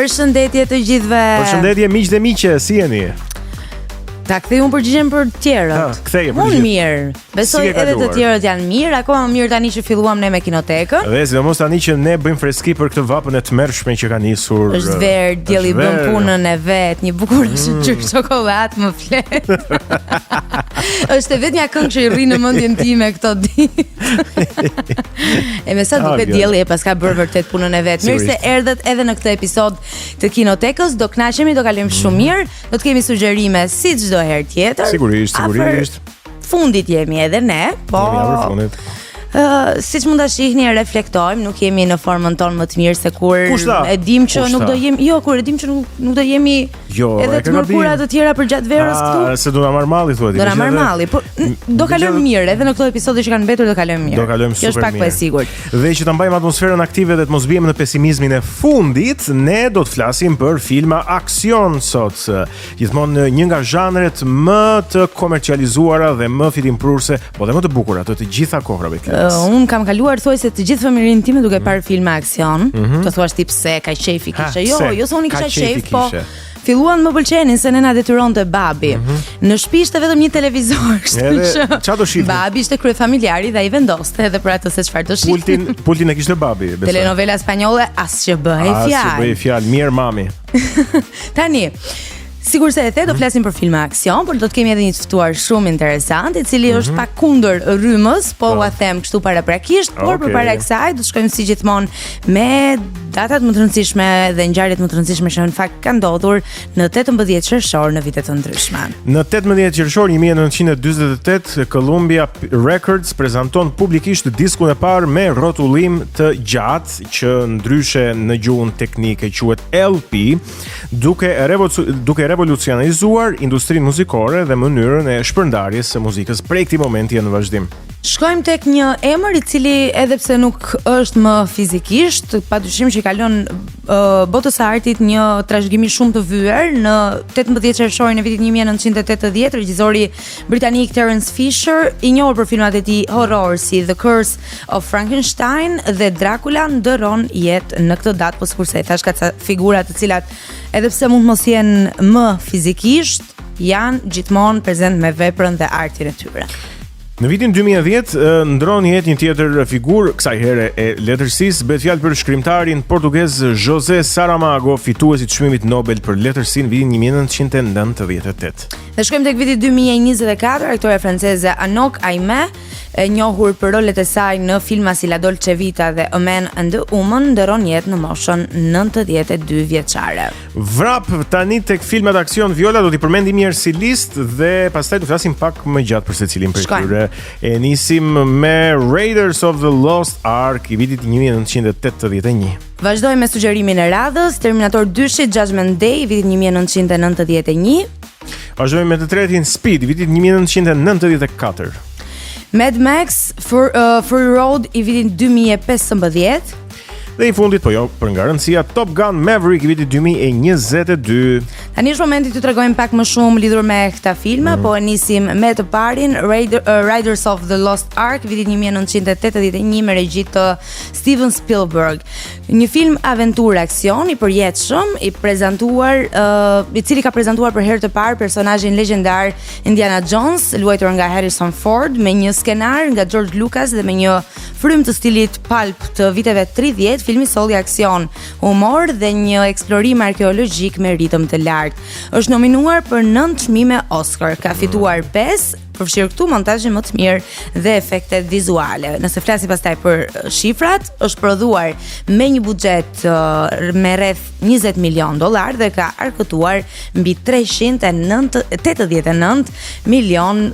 Përshëndetje të gjithëve. Përshëndetje miq dhe miqe, si jeni? Ta kthej unë përgjigjen për të tjerët. Ktheje Unë mirë. Besoj edhe të tjerët janë mirë, akoma më mirë tani që filluam ne me kinotekën. Dhe sidomos tani që ne bëjmë freski për këtë vapën e tmerrshme që ka nisur. Është verë, dielli bën punën e vet, një bukur sheqer çokoladë më flet. Është vetëm këngë që i rri në mendjen time këto ditë. E me sa duket dielli e paska bërë vërtet punën e vet. Mirë se erdhët edhe në këtë episod të kinotekës, do kënaqemi, do kalojmë shumë mirë, do të kemi sugjerime si çdo herë tjetër. Sigurisht. Fundit jemi edhe ne, po siç mund ta shihni reflektojmë, nuk jemi në formën tonë më të mirë se kur e dim që nuk do jemi, kur e dim që nuk do jemi edhe të mërkura të tjera për gjatë verës këtu. Se do na marr malli thuhet. Do na marr malli, po do kalojmë mirë, edhe në këto episode që kanë mbetur do kalojmë mirë. Do kalojmë super mirë. Kjo është pak po e sigurt. Dhe që ta mbajmë atmosferën aktive dhe të mos bijmë në pesimizmin e fundit, ne do të flasim për filma aksion sot. Gjithmonë një nga zhanret më të komercializuara dhe më fitimprurse, po dhe më të bukura të gjitha kohrave. Un kam kaluar thuajse të gjithë fëmijërinë time duke parë filma aksion. Të thuash ti pse ka qefi kishe? Jo se unë kisha qef, po filluan më pëlqenin se nëna detyronte babi. Në shtëpi ishte vetëm një televizor, kështu që babi ishte kryefamiljari dhe ai vendoste edhe për atë se çfarë do shihnin. Pultin e kishte babi, besoj. Telenovela spanjolle as që bëhej fjalë. Mirë mami. Tani sigur se e the, do flasim për filma aksion, por do të kemi edhe një të ftuar shumë interesant, i cili është pak kundër rrymës, po ua them kështu paraprakisht, por përpara kësaj do të shkojmë si gjithmonë me datat më të rëndësishme dhe ngjarjet më të rëndësishme që në fakt kanë ndodhur në 18 qershor në vite të ndryshme. Në 18 qershor 1948, Columbia Records prezanton publikisht diskun e parë me rrotullim të gjatë që ndryshe në gjuhën teknike quhet LP, duke revolucionizuar industrinë muzikore dhe mënyrën e shpërndarjes së muzikës prej këtij momenti në vazhdim. Shkojmë tek një emër i cili edhe pse nuk është më fizikisht, padyshim që kalon botës së artit një trashëgimi shumë të vyer. Në 18 qershorin e vitit 1980, regjizori britanik Terence Fisher, i njohur për filmat e tij horror si The Curse of Frankenstein dhe Dracula, ndëron jetë në këtë datë, po sikurse e thash ka figura të cilat edhe pse mund mos jenë më fizikisht, janë gjithmonë prezent me veprën dhe artin e tyre. Në vitin 2010 ndron jetë një tjetër figurë, kësaj here e letërsisë, bëhet fjalë për shkrimtarin portugez José Saramago, fituesi të çmimit Nobel për letërsinë vitin 1998. Dhe shkojmë tek viti 2024, aktoreja franceze Anouk Aimée, e njohur për rolet e saj në filma si La Dolce Vita dhe A Man and a Woman, ndron jetë në moshën 92 vjeçare. Vrap tani tek filmat aksion, Viola do t'i përmendim mirë si listë dhe pastaj do flasim pak më gjatë për secilin prej tyre. E nisim me Raiders of the Lost Ark i vitit 1981. Vazhdojmë me sugjerimin e radhës, Terminator 2, Judgment Day i vitit 1991. Vazhdojmë me të tretin, Speed i vitit 1994. Mad Max Fury Road i vitit 2015. Dhe i fundit, po jo për nga rëndësia, Top Gun Maverick i vitit 2022. Tani është momenti të tregojmë pak më shumë lidhur me këta filma, po e nisim me të parin, Raiders of the Lost Ark vitit 1981 me regji të Steven Spielberg. Një film aventurë aksion i përjetshëm, i cili ka prezantuar për herë të parë personazhin legjendar Indiana Jones, luajtur nga Harrison Ford, me një skenar nga George Lucas dhe me një frymë të stilit pulp të viteve 30. Filmi solli aksion, humor dhe një eksplorim arkeologjik me ritëm të lartë. Është nominuar për 9 çmime Oscar, ka fituar 5, përfshirë këtu montazhin më të mirë dhe efektet vizuale. Nëse flasim pastaj për shifrat, është prodhuar me një buxhet me rreth $20 milion dhe ka arkëtuar mbi $389 milion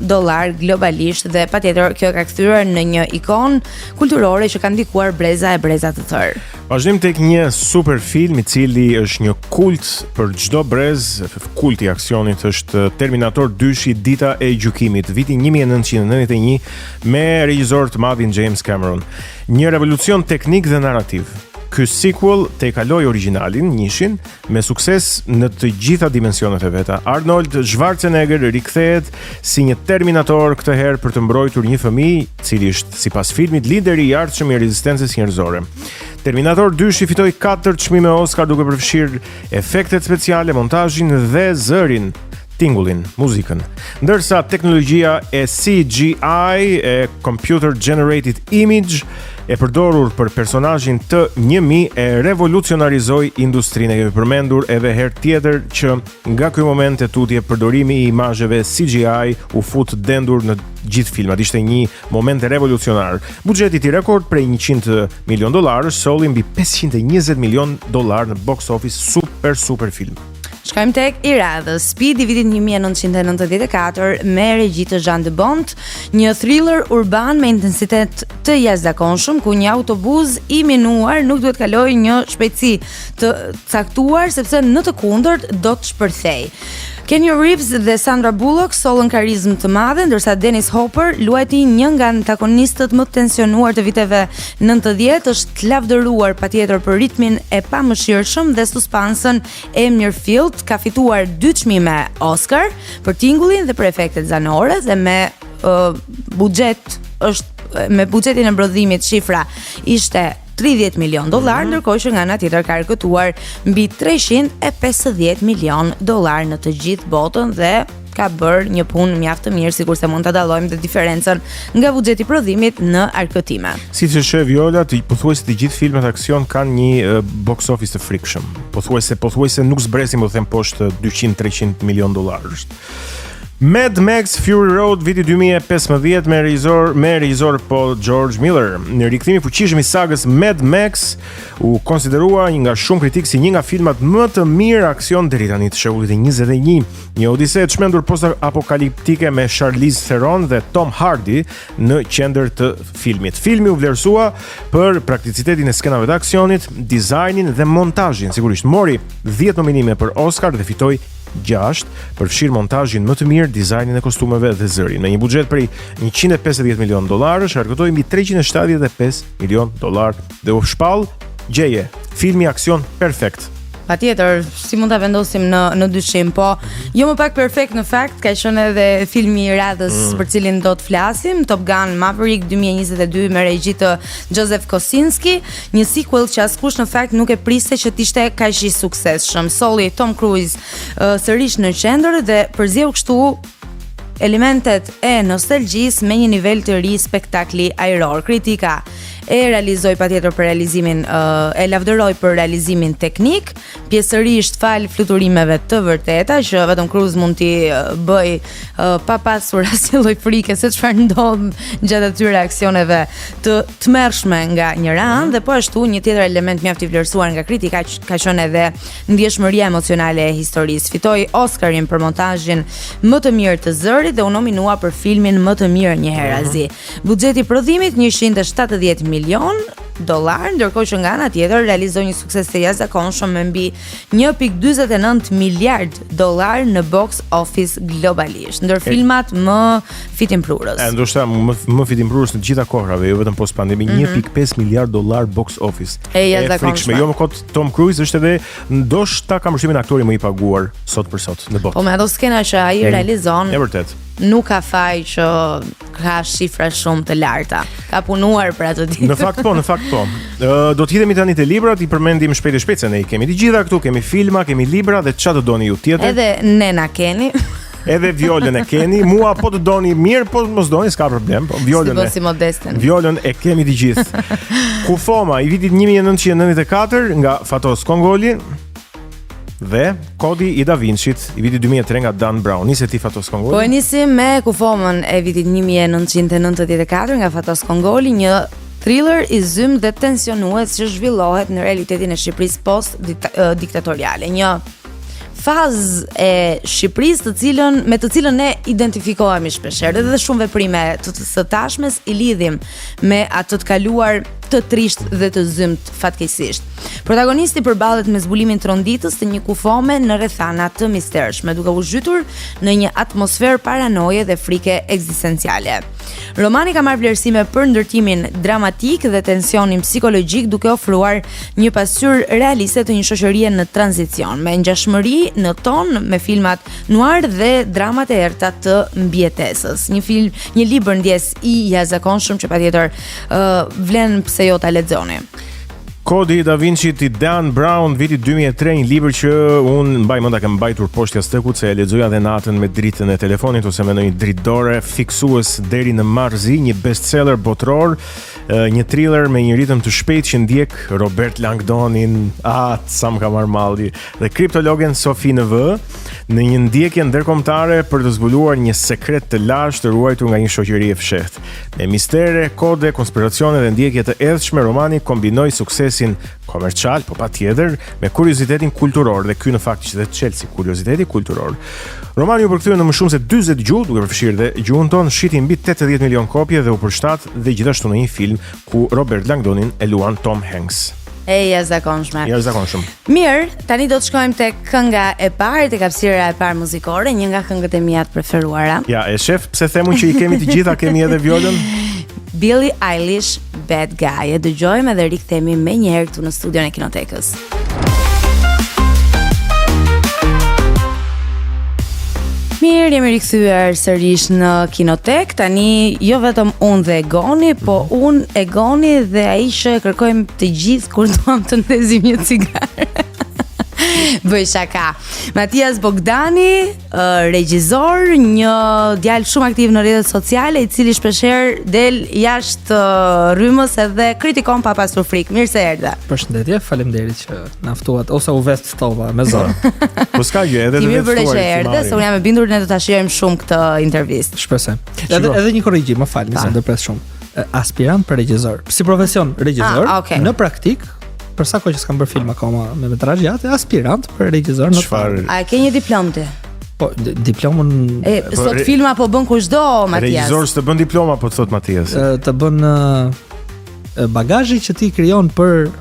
globalisht dhe patjetër kjo ka kthyer në një ikon kulturore që ka ndikuar breza të tërë. Vazhdim tek një super film i cili është një kult për çdo brez, kulti i aksionit është Terminator 2, Dita e gjykimit, viti 1991 me regjisor të madhin James Cameron. Një revolucion teknik dhe narrativ. Ky sequel te kaloi originalin, njishin, me sukses në të gjitha dimensionet e veta. Arnold Schwarzenegger rikthehet si një Terminator këtë herë për të mbrojtur një fëmijë, cili është sipas filmit lideri i ardhshëm i rezistencës njerëzore. Terminator 2 fitoi 4 çmime Oscar duke përfshirë efektet speciale, montazhin dhe zërin, tingullin, muzikën. Ndërsa teknologjia e CGI, e Computer Generated Image, e përdorur për personazhin T-1000 e revolucionarizoi industrinë. E kemi përmendur edhe herë tjetër që nga ky moment e tutje përdorimi i imazheve CGI u fut dendur në gjithë filmat. Ishte një moment revolucionar. Buxheti i rekord prej $100 milion solli mbi $520 milion në box office. Super film. Shkojmë tek i radhës. Speed i vitit 1994 me regji të Jean de Bont, një thriller urban me intensitet të jashtëzakonshëm ku një autobus i minuar nuk duhet kalojë një shpejtësi të caktuar sepse në të kundërt do të shpërthej. Keanu Reeves dhe Sandra Bullock sollën karizmë të madhe, ndërsa Dennis Hopper luajti një nga antagonistët më tensionuar të viteve 90, është lavdëruar patjetër për ritmin e pamëshirshëm dhe suspansën e mirëfillt, ka fituar 2 çmime Oscar për tingullin dhe për efektet zanore dhe me buxhetin e prodhimit shifra ishte $30 milion, ndërkohë që nga ana tjetër ka rikëtuar mbi $350 milion në të gjithë botën dhe ka bërë një punë mjaft të mirë, sikurse mund ta dallojmë dhe diferencën nga buxheti prodhimit në arkëtime. Siç e sheh Viola, pothuajse të gjithë filmat aksion kanë një box office të frikshëm. Pothuajse nuk zbresin, më them, poshtë $200-300 milion. Mad Max Fury Road viti 2015 me regjisor Paul George Miller. Në rikthimi fuqishëm i sagës Mad Max u konsiderua nga shumë kritik si një nga filmat më të mirë aksion deri tani të shekullit të 21, një odise e çmendur post-apokaliptike me Charlize Theron dhe Tom Hardy në qendër të filmit. Filmi u vlerësua për prakticitetin e skenave të aksionit, dizajnin dhe montazhin. Sigurisht mori 10 nominime për Oscar dhe fitoi 6 përfshirë montazhin më të mirë, dizajnin e kostumeve dhe zërin. Me një buxhet prej $150 milion, arkëtoi mbi $375 milion dhe u shpall gjeje, filmi aksion perfekt. Patjetër, si mund ta vendosim në dyshim, po jo më pak perfekt në fakt ka qenë edhe filmi i radhës për cilin do të flasim, Top Gun Maverick 2022 me regji të Joseph Kosinski, një sequel që askush në fakt nuk e priste që të ishte kaq i suksesshëm. Solli Tom Cruise sërish në qendër dhe përzjeu kështu elementet e nostalgjisë me një nivel të ri spektakli ajror. Kritika e realizoi patjetër për realizimin, e lavdëroi për realizimin teknik, pjesërisht fal fluturimeve të vërteta që vetëm Cruise mund t'i bëj pa pasur asnjë lloj frike se çfarë ndodh gjatë atyre aksioneve të tmerrshme nga njëra anë, dhe po ashtu një tjetër element mjaft i vlerësuar nga kritika ka qenë edhe ndjeshmëria emocionale e historisë. Fitoi Oscarin për montazhin më të mirë të zërit dhe u nominua për filmin më të mirë një herë azi. Buxheti i prodhimit $170 milion, ndërkohë që nga ana tjetër realizoi një sukses të jashtëzakonshëm me mbi $1.49 miliard në box office globalisht, ndër filmat më fitimprurës. Ndoshta më fitimprurës në të gjitha kohrave, jo vetëm post pandemi, $1.5 miliard box office. E jashtëzakonshme. Jo më kot Tom Cruise është edhe ndoshta ka mbështimin aktori më i paguar sot për sot në botë. Po me ato skena që ai realizon. E vërtet. Nuk ka faj që ka shifra shumë të larta. Ka punuar për atë ditë. Në fakt po. Do të hidhemi tani te librat, i përmendim shpejt se ne i kemi të gjitha këtu, kemi filma, kemi libra dhe çfarë do doni ju tjetër. Edhe ne na keni. Edhe Violën e keni, mua po të doni mirë, po mos doni, s'ka problem. Po Violën e kemi të gjithë. Kufoma i vitit 1994 nga Fatos Kongoli. Dhe Kodi i Da Vincit i vitit 2003 nga Dan Brown. Nisi ti Fatos Kongoli? Po nisim me Kufomën e vitit 1994 nga Fatos Kongoli, një thriller i zymë dhe tensionues që zhvillohet në realitetin e Shqipërisë post-diktatoriale. Një fazë e Shqipërisë me të cilën ne identifikohemi shpeshherë dhe shumë veprime të tashmes i lidhim me atë të kaluar të trisht dhe të zymt fatkeqësisht. Protagonisti përballet me zbulimin tronditës të një kufome në rrethana të mistershme, duke u zhytur në një atmosferë paranoje dhe frike ekzistenciale. Romani ka marrë vlerësime për ndërtimin dramatik dhe tensionin psikologjik, duke ofruar një pasqyrë realiste të një shoqërie në tranzicion, me ngjashmëri në ton me filmat noir dhe dramat e errta të mbijetesës. Një libër ndjes i jashtëzakonshëm që patjetër vlen pse jo ta lexoni. Kodi Da Vinci i Dan Brown, viti 2003, një libër që unë mbaj mend ta kem mbajtur poshtë jashtëkut se e lexoja dhe natën me dritën e telefonit ose me ndonjë dritdore, fiksues deri në marrëzi, një bestseller botror, një thriller me një ritëm të shpejtë që ndjek Robert Langdonin, sa më ka marrë malli, dhe kriptologen Sophie Neveu në një ndjekje ndërkombëtare për të zbuluar një sekret të lashtë të ruajtur nga një shoqëri e fshehtë. Me mistere, kode, konspiracione dhe ndjekje të edhshme, romani kombinoi suksesin komercial, po patjetër, me kuriozitetin kulturor, dhe ky në fakt ishte Chelsea, kurioziteti kulturor. Romani u përkthye në më shumë se 40 gjuhë, duke përfshirë dhe gjuhën tonë, shiti mbi 80 milion kopje dhe u përshtat dhe gjithashtu në një film ku Robert Langdonin e luan Tom Hanks. Jashtëzakonshme. Jashtëzakonshëm. Mirë, tani do të shkojmë tek kënga e parë, tek hapësira e parë muzikore, një nga këngët e mia të preferuara. Ja, e shef pse themun që i kemi të gjitha, kemi edhe violën. Billie Eilish, Bad Guy. E dëgjojmë edhe rikthehemi më një herë këtu në studion e Kinotekës. Mirë, jemi rikthyer sërish në Kinotek. Tani jo vetëm unë dhe Egoni, po unë, Egoni dhe Aisha kërkojmë të gjithë kur duam të ndezim një cigare. Bëj shaka. Matias Bogdani, regjisor, një djalë shumë aktiv në rrjetet sociale, i cili shpeshherë del jashtë rrymës edhe kritikon pa pasur frikë. Mirë se erdhe. Përshëndetje, faleminderit që na ftuat ose u vestova me zor. Po s'ka gjë, edhe të ftuar. Se unë jam e bindur ne do ta shijojmë shumë këtë intervistë. Shpresoj. Edhe një korrigjim, më falni se ndërpres shumë. Aspirant për regjisor. Si profesion regjisor, në praktik për sa kohë që s'kam bërë film akoma me metrazh gjatë, aspirant për regjisor në çfarë? A ke një diplomë ti? Po, diplomën sot filma po bën kushdo, Matias. Regjisor s'të bën diploma, po thot Matias. Të bën bagazhi që ti krijon për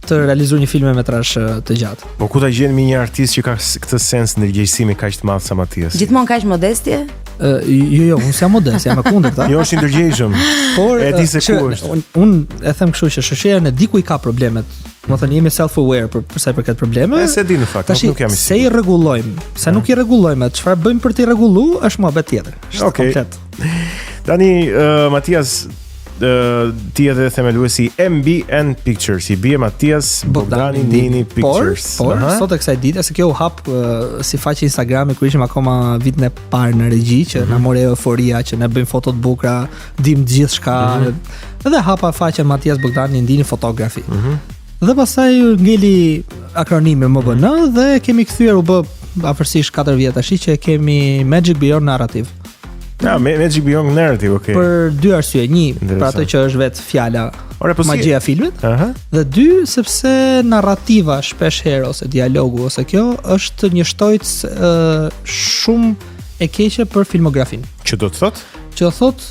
të realizuar një film me metrazh të gjatë. Po ku ta gjen një artist që ka këtë sens ndërgjegjësimi kaq të madh sa Matias? Gjithmonë kaq modestje? Jo, unë jam modest, jam e kundërta. Jo, është i ndërgjegjshëm. Por e di se ku është. Unë e them kështu që shoqëria në diku i ka problemet. Do të thënë jemi self-aware për sa i përket problemeve. Se di në fakt, nuk jam i sigurt. Se i rregullojmë, se nuk i rregullojmë, çfarë bëjmë për të rregulluar është mohabet tjetër. Është komplet. Tani Matias, ti edhe themeluesi MBN Pictures, i bie Matias Bogdani Nini Pictures. Por sot e kësaj dite, se kjo u hap si faqe Instagrami kur ishim akoma vitin e parë në regji, që na mori euforia që ne bëjmë foto të bukura, dim gjithçka. Edhe hapa faqen Matias Bogdani Nini Photography. Dhe pastaj ngeli akronimi MBN dhe kemi kthyer, u bë afërsisht 4 vjet tash që kemi Magic Beyond Narrative. Magic Beyond Narrative, okay. Për dy arsye, një, për atë që është vetë fjala, magjia e filmit, dhe dy, sepse narrativa shpesh herë ose dialogu ose kjo është një shtojtës shumë e keqe për filmografin. Që do të thot? Që do thot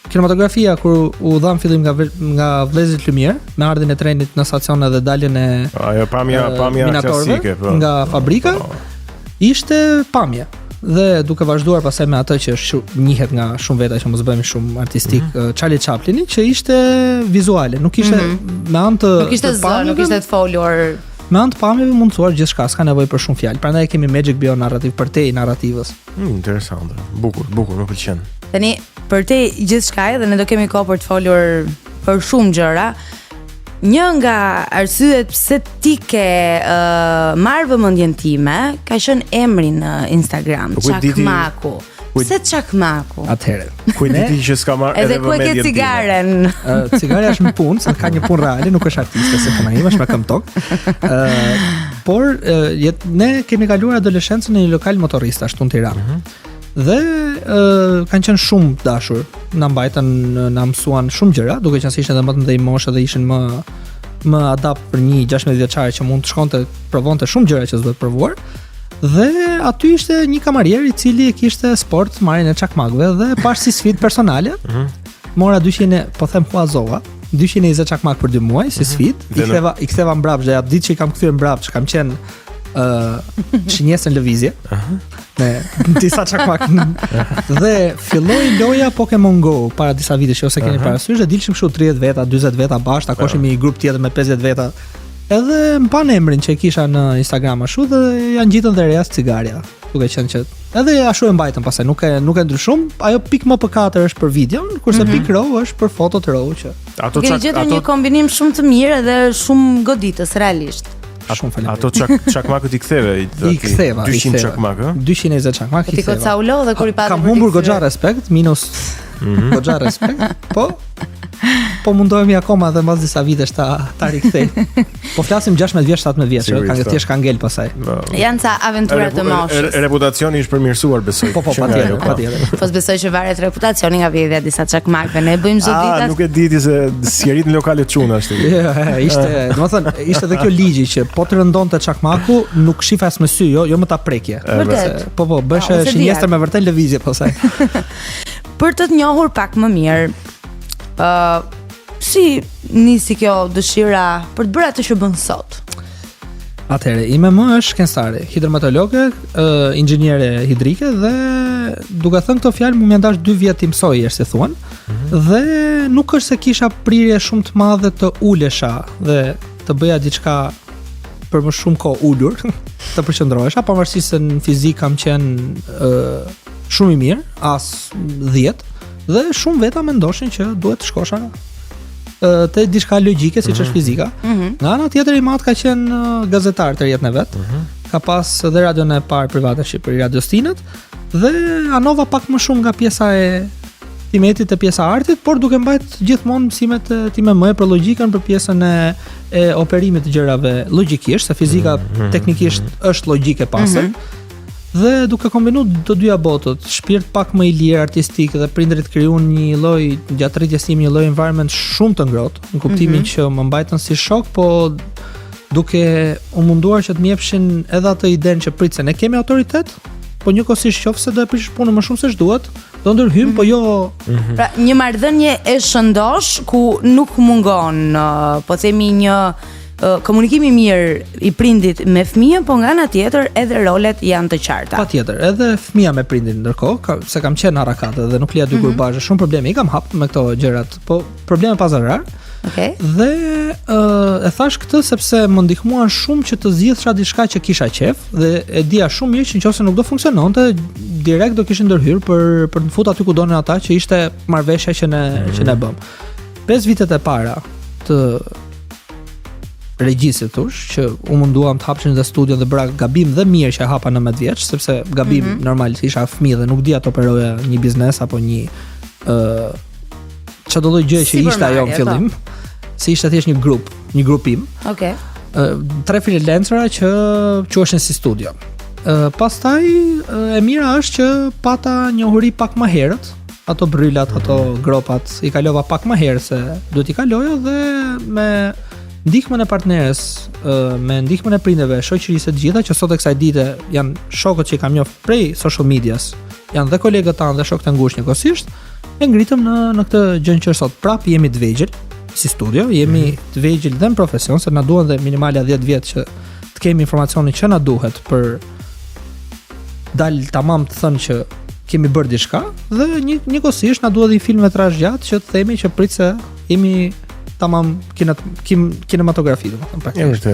kinematografia kur u dhan fillim nga vëllezërit Lumière, me ardhin e trenit në stacion dhe daljen e pamja klasike, nga fabrika, ishte pamje. Dhe duke vazhduar pastaj me atë që njihet nga shumë veta që mos bëhemi shumë artistik, Charlie Chaplini, që ishte vizuale, nuk ishte me anë të nuk ishte zë, nuk ishte të folur. Me anë të pamjeve mundsuar gjithçka, s'ka nevojë për shumë fjalë. Prandaj kemi Magic Beyond Narrative për te narrativës. Interesante. Bukur, më pëlqen. Tani për te gjithçka dhe ne do kemi kohë për të folur për shumë gjëra. Një nga arsyet pse ti ke marrë vëmendjen time ka qenë emri në Instagram, Çakmaku. Pse Çakmaku? Atëherë. Ku e di që s'ka marrë edhe vëmendjen time. Edhe ku e ke cigaren? Cigara është në punë, se ka një punë reale, nuk është artiste se puna ime, është me këmbëtok. Por ne kemi kaluar adoleshencën në një lokal motorrist ashtu në Tiranë. Dhe kanë qenë shumë dashur, na mbajtën, na mësuan shumë gjëra, duke qenë se ishin edhe më të mëdhenj moshë dhe ishin më adapt për një 16 vjeçare që mund të shkonte provonte shumë gjëra që s'duhet provuar. Dhe aty ishte një kamarier i cili kishte sport marrjen e çakmakëve dhe pash si sfidë personale. Mora 200, po them huazova, 220 çakmak për 2 muaj si sfidë. I ktheva mbrapsht, dhe atë ditë që i kam kthyer mbrapsht, kam qenë shinjesën lëvizje me disa çakmak dhe filloi loja Pokemon Go para disa vitesh, ose keni parasysh, dhe dilshim kështu 30 veta, 40 veta bashkë, takoshim një grup tjetër me 50 veta. Edhe mban emrin që e kisha në Instagram ashtu dhe janë gjitën dhe rejas cigaria, duke qenë që Edhe ashtu e mbajtëm pastaj, nuk e ndryshum. Ajo pik më P4 është për videon, kurse pik RAW është për fotot RAW që. Keni gjetur një kombinim shumë të mirë dhe shumë goditës realisht. Shumë faleminderit. Ato çakmakët i ktheve, I ktheva 200 çakmak, ë? 220 çakmak i ktheva. Ti goca u lodh dhe kur i patë. Kam humbur goxha respekt, minus goxha respekt. Po mundohemi akoma edhe mbas disa vitesh ta rikthej. Po flasim 16 vjeç, 17 vjeç, kanë thjesht kanë ngel pasaj. Janë ca aventura të moshës. Reputacioni është përmirësuar, besoj. Po, patjetër. Po besoj që varet reputacioni nga vjedhja e disa çakmakëve. Ne bëjmë çdo ditë. Nuk e diti se si rrit në lokale çuna ashtu. Ishte edhe kjo ligji që po të rëndonte çakmaku, nuk shif as me sy, jo më ta prekje. Vërtet. Po, bësh shinjestër me vërtet lëvizje pasaj. Për të njohur pak më mirë, si nisi kjo dëshira për të bërë atë që bën sot? Atëherë, ime më është shkencëtare, hidrometeorologe, inxhiniere hidrike dhe duke thënë këto fjalë më ndash 2 vjet të mësoj, si thuan. Dhe nuk është se kisha prirje shumë të madhe të ulesha dhe të bëja diçka për më shumë kohë ulur, të përqendrohesha, pavarësisht se në fizik kam qenë shumë i mirë, as 10. Dhe shumë veta mendoshin që duhet të shkosha te diçka logjike siç është fizika. Nga ana tjetër i mat ka qenë gazetar të jetën e vet. Ka pas edhe radion e parë private në Shqipëri, Radio Stinët, dhe anova pak më shumë nga pjesa e timetit e pjesa artit, por duke mbajt gjithmonë mësimet time më për logjikën, për pjesën e operimit të gjërave logjikisht, se fizika teknikisht është logjike pasër. Dhe duke kombinuar të dyja botët, shpirt pak më i lirë artistik dhe prindrit krijuan një lloj gjatë rritjes time, një lloj environment shumë të ngrohtë, në kuptimin që më mbajtën si shok, po duke u munduar që të më jepshin edhe atë idenë që prit se ne kemi autoritet, po njëkohësisht qofse do e prish punën më shumë se ç'duhet, do ndërhym, po jo. Pra, një marrëdhënie e shëndosh ku nuk mungon, po themi një komunikimi mirë i prindit me fëmijën, po nga ana tjetër edhe rolet janë të qarta. Patjetër, edhe fëmia me prindin ndërkohë, se kam qenë arrakate dhe nuk lija dy kurbazhe, shumë probleme i kam hap me këto gjërat, po probleme pa zarar. Okej. Dhe e thash këtë sepse më ndihmuan shumë që të zgjidhsha diçka që kisha qef dhe e dija shumë mirë që nëse nuk do funksiononte, direkt do kishin ndërhyr për të futur aty ku donin ata, që ishte marrveshja që ne bëm. 5 vitet e para të regjisit tush, që u munduam të hapshin dhe studion dhe bëra gabim dhe mirë që e hapa në 19 vjeç, sepse gabim normal isha fëmijë dhe nuk dija të operoja një biznes apo një çdo lloj gjë që ishte ajo në fillim, si ishte thjesht një grupim. Okej. 3 freelancera që quheshin si studio. Pastaj e mira është që pata njohuri pak më herët, ato brylat, ato gropat i kalova pak më herët se duhet i kaloja, dhe me ndihmën e partneres, me ndihmën e prindërve, shoqërisë të gjitha që sot e kësaj dite janë shokët që i kam njohur prej social medias, janë dhe kolegët tanë dhe shokët e ngushtë njëkohësisht, e ngritëm në këtë gjë që sot prap jemi të vegjël si studio, jemi të vegjël dhe në profesion, se na duhen dhe minimale 10 vjet që të kemi informacionin që na duhet për dal tamam të thënë që kemi bërë diçka, dhe njëkohësisht na duhet një filmetrazh gjatë që të themi që prit se jemi tamam kinematografi, domethënë praktikisht.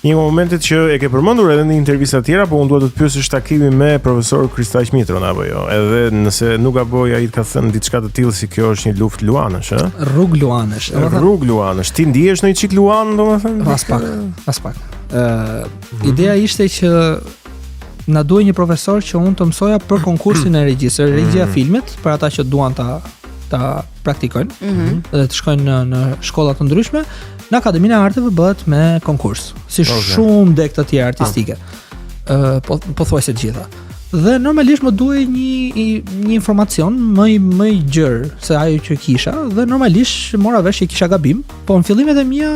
Një momentet që e ke përmendur edhe në intervista të tjera, po unë duhet të të pyesësh takimi me profesor Kristaq Mitron apo jo. Edhe nëse nuk gaboj, ai ka thënë diçka të tillë si kjo është një luftë luanësh, ë? Rrugë luanësh. Rrugë luanësh. Ti ndihesh në një çik luan, domethënë? Pas pak. Ideja ishte që na duhej një profesor që unë të mësoja për konkursin e regjisë, regjia filmit, për ata që duan ta praktikojnë dhe të shkojnë në shkolla të ndryshme. Në Akademinë e Arteve bëhet me konkurs, si shumë deg të tjera artistike, pothuajse të gjitha. Dhe normalisht më duhej një informacion më i gjerë se ajo që kisha, dhe normalisht mora vesh që kisha gabim, po në fillimet e mia,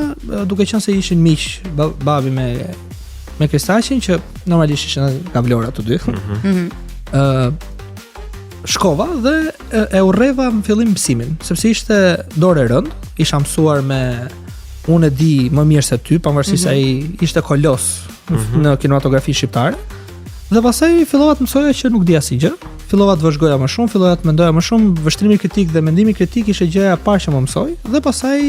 duke qenë se ishin miq babi me Kristaqin, që normalisht ishin nga Vlora të dy. Shkova dhe e urreva në fillim mësimin, sepse ishte dorë e rënd, isha mësuar me unë e di më mirë se ty, pavarësisht se ai ishte kolos në kinematografi shqiptare. Dhe pastaj fillova të mësoja që nuk dija si gjë, fillova të vëzhgoja më shumë, fillova të mendoja më shumë, vështrimi kritik dhe mendimi kritik ishte gjëja e parë që më mësoi, dhe pastaj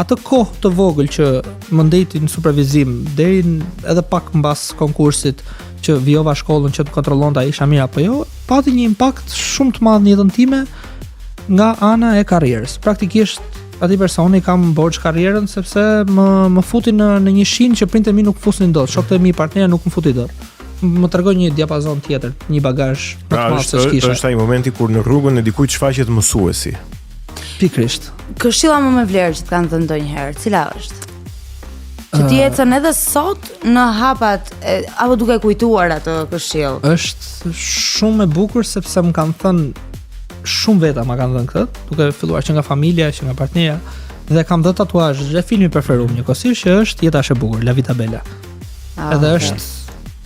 atë kohë të vogël që më ndeti në supervizim deri edhe pak mbas konkursit, që vijova shkollën që të kontrollonte a isha mirë apo jo, pati një impakt shumë të madh në jetën time nga ana e karrierës. Praktikisht aty personi kam borxh karrierën sepse më futi në një shinë që prindërit mi nuk fusin dot, shokët e mi, partnerja nuk më futi dot. Më tregoj një diapazon tjetër, një bagazh më të madh se kisha. Është ai momenti kur në rrugën e dikujt shfaqet mësuesi. Pikrisht. Këshilla më me vlerë që të kanë dhënë ndonjëherë, cila është? Që ti ecën edhe sot në hapat apo duke kujtuar atë këshill? Është shumë e bukur sepse më kanë thënë shumë veta ma kanë dhënë këtë, duke filluar që nga familja, që nga partnerja, dhe kam dhënë tatuazh, dhe filmi preferuar njëkohësisht që është Jeta është e bukur, La Vita Bella. Edhe është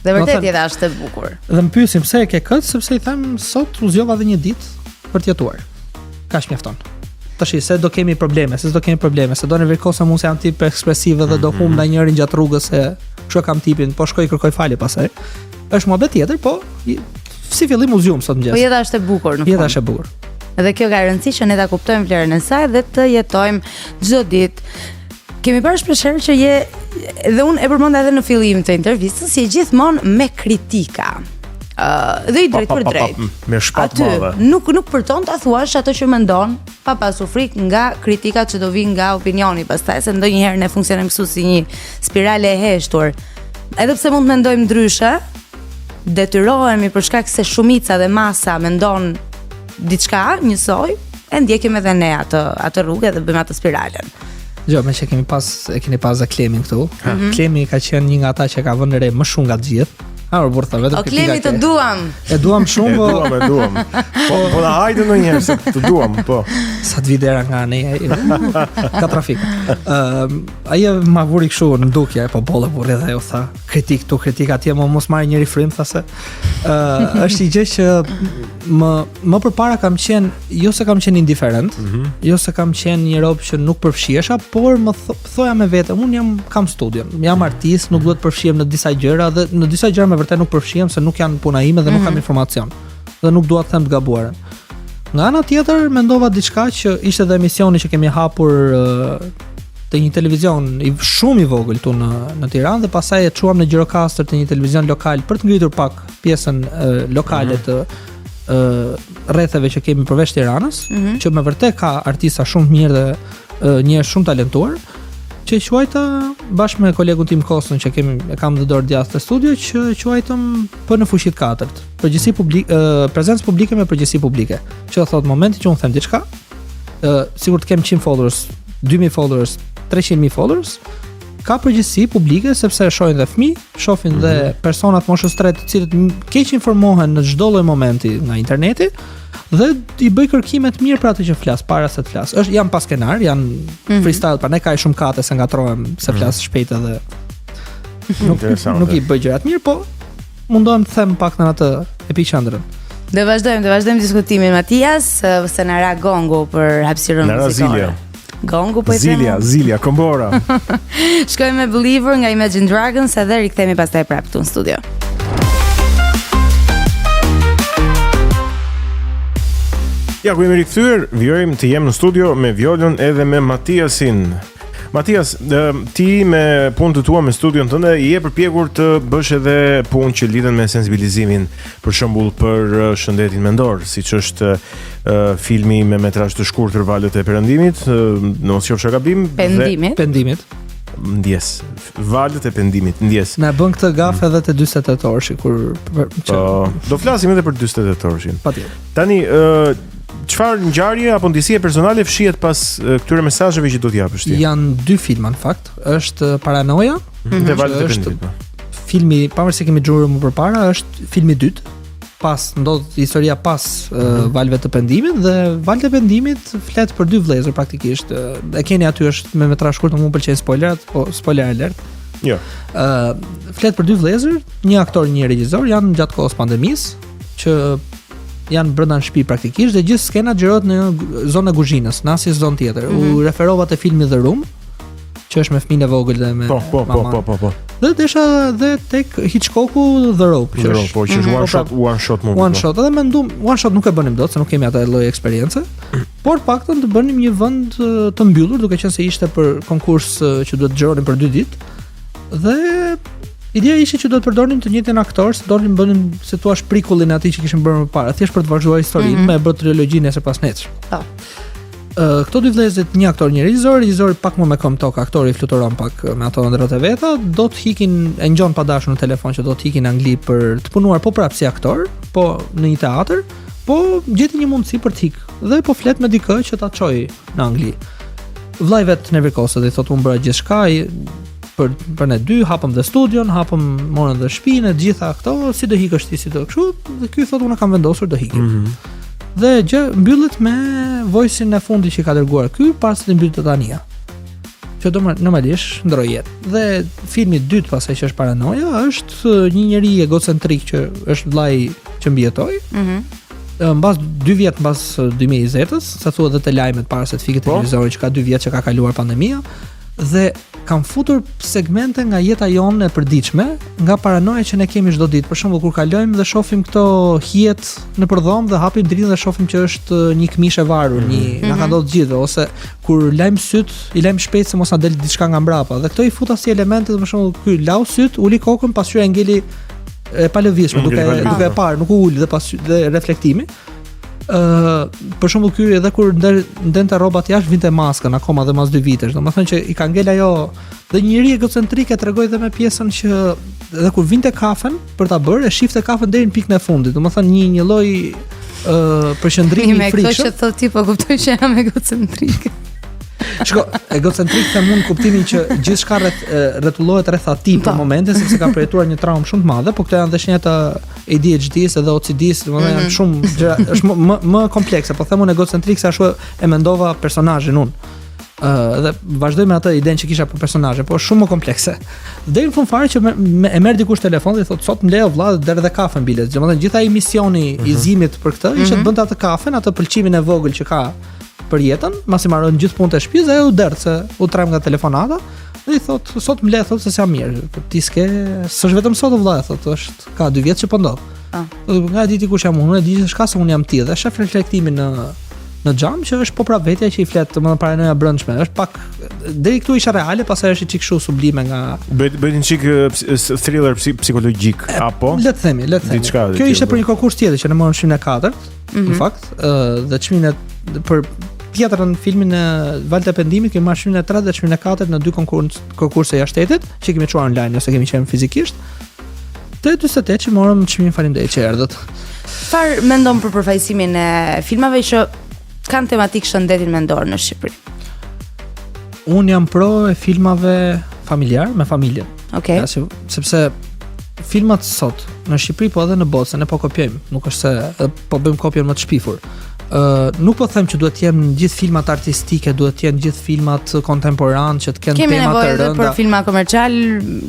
dhe vërtet jeta është e bukur. Dhe më pyesin pse e ke këtë, sepse i them sot u zgjova edhe një ditë për të jetuar. Kaq mjafton. Tash se do kemi probleme, se do në vërkosa mund se jam tip ekspresiv dhe do humb ndaj njërin gjatë rrugës se kështu kam tipin, po shkoj kërkoj falje pastaj. Është mohabet tjetër, po si fillim u zgjum sot mëngjes. Po jeta është e bukur në fund. Jeta është e bukur. Dhe kjo ka rëndësi që ne ta kuptojmë vlerën e saj dhe të jetojmë çdo ditë. Kemi parë shpeshherë që dhe unë e përmenda edhe në fillim të intervistës, je gjithmonë me kritika. Dhe i drejt për drejt. Me shpat madhe. Nuk përton ta thuash ato që mendon, pa pasur frikë nga kritikat që do vinë nga opinioni pastaj, se ndonjëherë ne funksionojmë kështu si një spirale e heshtur. Edhe pse mund të mendojmë ndryshe, detyrohemi për shkak se shumica dhe masa mendon diçka njësoj, e ndjekim edhe ne atë rrugë dhe bëjmë atë spiralen. Jo, me që keni pas dhe Klemin këtu. Klemi ka qenë një nga ata që ka vënë re më shumë nga të gjithë. O Klemi të duam. E duam shumë, po. E duam. Po na hajde ndonjëherë se të duam, po. Sa të videra nga ne, ka trafik. Ai ma vuri kështu në dukje, po bolle burrë dhe u tha, kritik atje, mos marrë njëri frym, thasë. Është një gjë që më përpara kam qenë, jo se kam qenë indiferent, jo se kam qenë një rob që nuk përfshihesha, por më thoja me vete, unë kam studion, jam artist, nuk duhet të përfshihem në disa gjëra dhe në disa gjëra me vërtet nuk përfshihem se nuk janë puna ime dhe nuk kam informacion dhe nuk dua të them të gabuarën. Nga ana tjetër mendova diçka që ishte edhe emisioni që kemi hapur te një televizion shumë i vogël këtu në Tiranë dhe pastaj e çuam në Gjirokastër te një televizion lokal për të ngritur pak pjesën lokale të rrethave që kemi përveç Tiranës, që me vërtet ka artista shumë mirë dhe njerëz shumë talentuar, që quajta bashkë me kolegun tim Kostën që e kam dhe dorë djathtë të studio, që quajtëm për në fushit 4, prezencë publike me përgjegjësi publike, që do thotë momenti që unë them diçka, sigur të kem 100 followers, 2000 followers, 300.000 followers, ka përgjegjësi publike sepse shohin dhe fëmijë, shohin dhe personat moshës 3 të cilët keq informohen në çdo lloj momenti nga interneti dhe i bëj kërkime të mirë për atë që flas para se të flas. Janë pas skenar, janë freestyle, pa ne ka shumë kate se ngatrohem se flas shpejt edhe nuk i bëj gjërat mirë, po mundohem të them pak në atë epiqendrën. Do vazhdojmë diskutimin Matias, se na ra Gongu për hapësirën muzikore. Gongu po i them. Zilia, Kombora. Shkojmë me Believer nga Imagine Dragons edhe rikthehemi pastaj prapë këtu në studio. Ja, ku jemi rikthyer, vjojmë të jem në studio me Violën edhe me Matiasin. Matias, ti me punën tua me studion tënde je përpjekur të bësh edhe punë që lidhen me sensibilizimin, për shembull për shëndetin mendor, siç është filmi me metrazh të shkurtër Valët e Perëndimit, në mos qofsha gabim, Pendimit. Ndjes. Valët e Pendimit, ndjes. Na bën këtë gafë edhe te 48 orësh kur do flasim edhe për 48 orëshin. Patjetër. Tani çfarë ngjarje apo ndjesie personale fshihet pas këtyre mesazheve që do t'i japësh ti? Janë 2 filma në fakt. Është Paranoia, dhe Valët e Pendimit. Filmi, pavarësisht se kemi xhurë më përpara, është filmi i dytë. Pas ndodh historia pas Valëve të Pendimit dhe Valët e Pendimit flet për 2 vëllezër praktikisht. E keni aty është me metrazh shkurt, nuk më pëlqejnë spoilerat, po spoiler alert. Jo. Flet për 2 vëllezër, një aktor, një regjisor, janë gjatë kohës pandemisë, që janë brenda në shtëpi praktikisht dhe gjithë skena xhirohet në zonën e kuzhinës, në asnjë zonë tjetër. U referova te filmi The Room, që është me fëmijën e vogël dhe me Po. Dhe desha dhe tek Hitchcocku The Rope, që është one shot movie. One shot, edhe mendum, one shot nuk e bënim dot, se nuk kemi atë lloj eksperiencë, por paktën të bënim një vend të mbyllur, duke qenë se ishte për konkurs që duhet xhironin për 2 ditë. Dhe Ideja ishte që do të përdornim të njëjtin aktor, se donim bënim se thua prikullin e atij që kishin bërë më parë, thjesht për të vazhduar historinë me bërë trilogjinë së pasnetshme. Po. Këto dy vëllezërit, një aktor, një regjisor pak më me këmbë tok, aktori fluturon pak me ato ëndrat e veta, do të hikin e ngjon pa dashur në telefon që do të hikin në Angli për të punuar po prapë si aktor, po në një teatr, po gjeti një mundësi për të hik dhe po flet me dikë që ta çojë në Angli. Vllai vet nervikosa dhe thotë unë bëra gjithçka për ne dy, hapëm dhe studion, morën dhe shtëpinë, gjitha këto, si do hikësh ti, si do kështu, dhe ky thotë unë kam vendosur do hikim. Dhe gjë mbyllet me voice-in e fundit që ka dërguar ky pas se mbyll Titania. Që do normalisht ndroi jetë. Dhe filmi i dytë pasaj që është Paranoia është një njeri egocentrik që është vllai që mbijetoi. Mbas 2 vjet mbas 2020-s, sa thua edhe te lajmet para se të fikë televizorin që ka 2 vjet që ka kaluar pandemia, dhe kam futur segmente nga jeta jonë e përditshme, nga paranoja që ne kemi çdo ditë. Për shembull, kur kalojmë dhe shohim këto hijet në përdhom dhe hapim dritën dhe shohim që është një këmishë e varur, na ka ndodhur gjithë, ose kur lajm syt, i lajm shpejt se mos na del diçka nga mbrapa. Dhe këto i futa si elemente, për shembull, ky lau syt, uli kokën, pasqyra ngeli e palëvizshme, duke e parë, nuk u ul dhe dhe reflektimi. Për shembull ky edhe kur ndente rrobat jashtë vinte maskën akoma dhe mas 2 vitesh. Domethënë që i ka ngel ajo dhe një njeri egocentrik e tregoi dhe me pjesën që edhe kur vinte kafen për ta bërë, e shifte kafen deri në pikën e fundit. Domethënë një lloj përqendrimi i frikshëm. Kjo që thotë ti po kuptoj që jam egocentrik. Shko, egocentrik them unë kuptimin që gjithçka rretullohet rreth atij për momentin, sepse ka përjetuar një traumë shumë të madhe, po këto janë dhe shenjat e ADHD-s edhe OCD-s, domethënë janë shumë gjëra, është më komplekse, po them unë egocentrik se ashtu e mendova personazhin unë. Dhe vazhdoj me atë idenë që kisha për personazhin, po shumë më komplekse. Deri në fund fare që e merr dikush telefon dhe thotë sot më leo vëlla deri dhe kafen bilet. Domethënë gjithaj misioni i zimit për këtë ishte të bënte atë kafen, atë pëlqimin e vogël që ka për jetën, masi marrën gjithë punët e shtëpisë dhe u derdh se u trem nga telefonata dhe i thot sot më le thot se jam mirë. Ti s'është vetëm sot vëlla, thot është ka 2 vjet që po ndodh. Nga diti kush jam unë, e di s'ka se unë jam ti dhe shef reflektimin në xham që është po prap vetja që i flet, domethënë paranoja brendshme. Është pak deri këtu isha reale, pastaj është çik kështu sublime nga bëhet një çik thriller psikologjik apo le të themi. Kjo ishte për një konkurs tjetër që ne morëm çmimin e 4, në fakt, dhe çmimin për tjetrën filmin e Valët e Pendimit kemi marrë çmimin e 3 dhe çmimin e 4 në 2 konkurse jashtë shtetit që kemi çuar online ose kemi qenë fizikisht. Te 48 që morëm çmimin, faleminderit që erdhët. Çfarë mendon për përfaqësimin e filmave që kanë tematikë shëndetin mendor në Shqipëri? Unë jam pro e filmave familjar, me familjen. Okej. Sepse filmat sot në Shqipëri po edhe në botë, se ne po kopjojmë, nuk është se po bëjmë kopjen më të shpifur. Nuk po them që duhet të jenë gjithë filmat artistike, duhet të jenë gjithë filmat kontemporan që të kenë tema të rënda. Kemi nevojë për filma komercial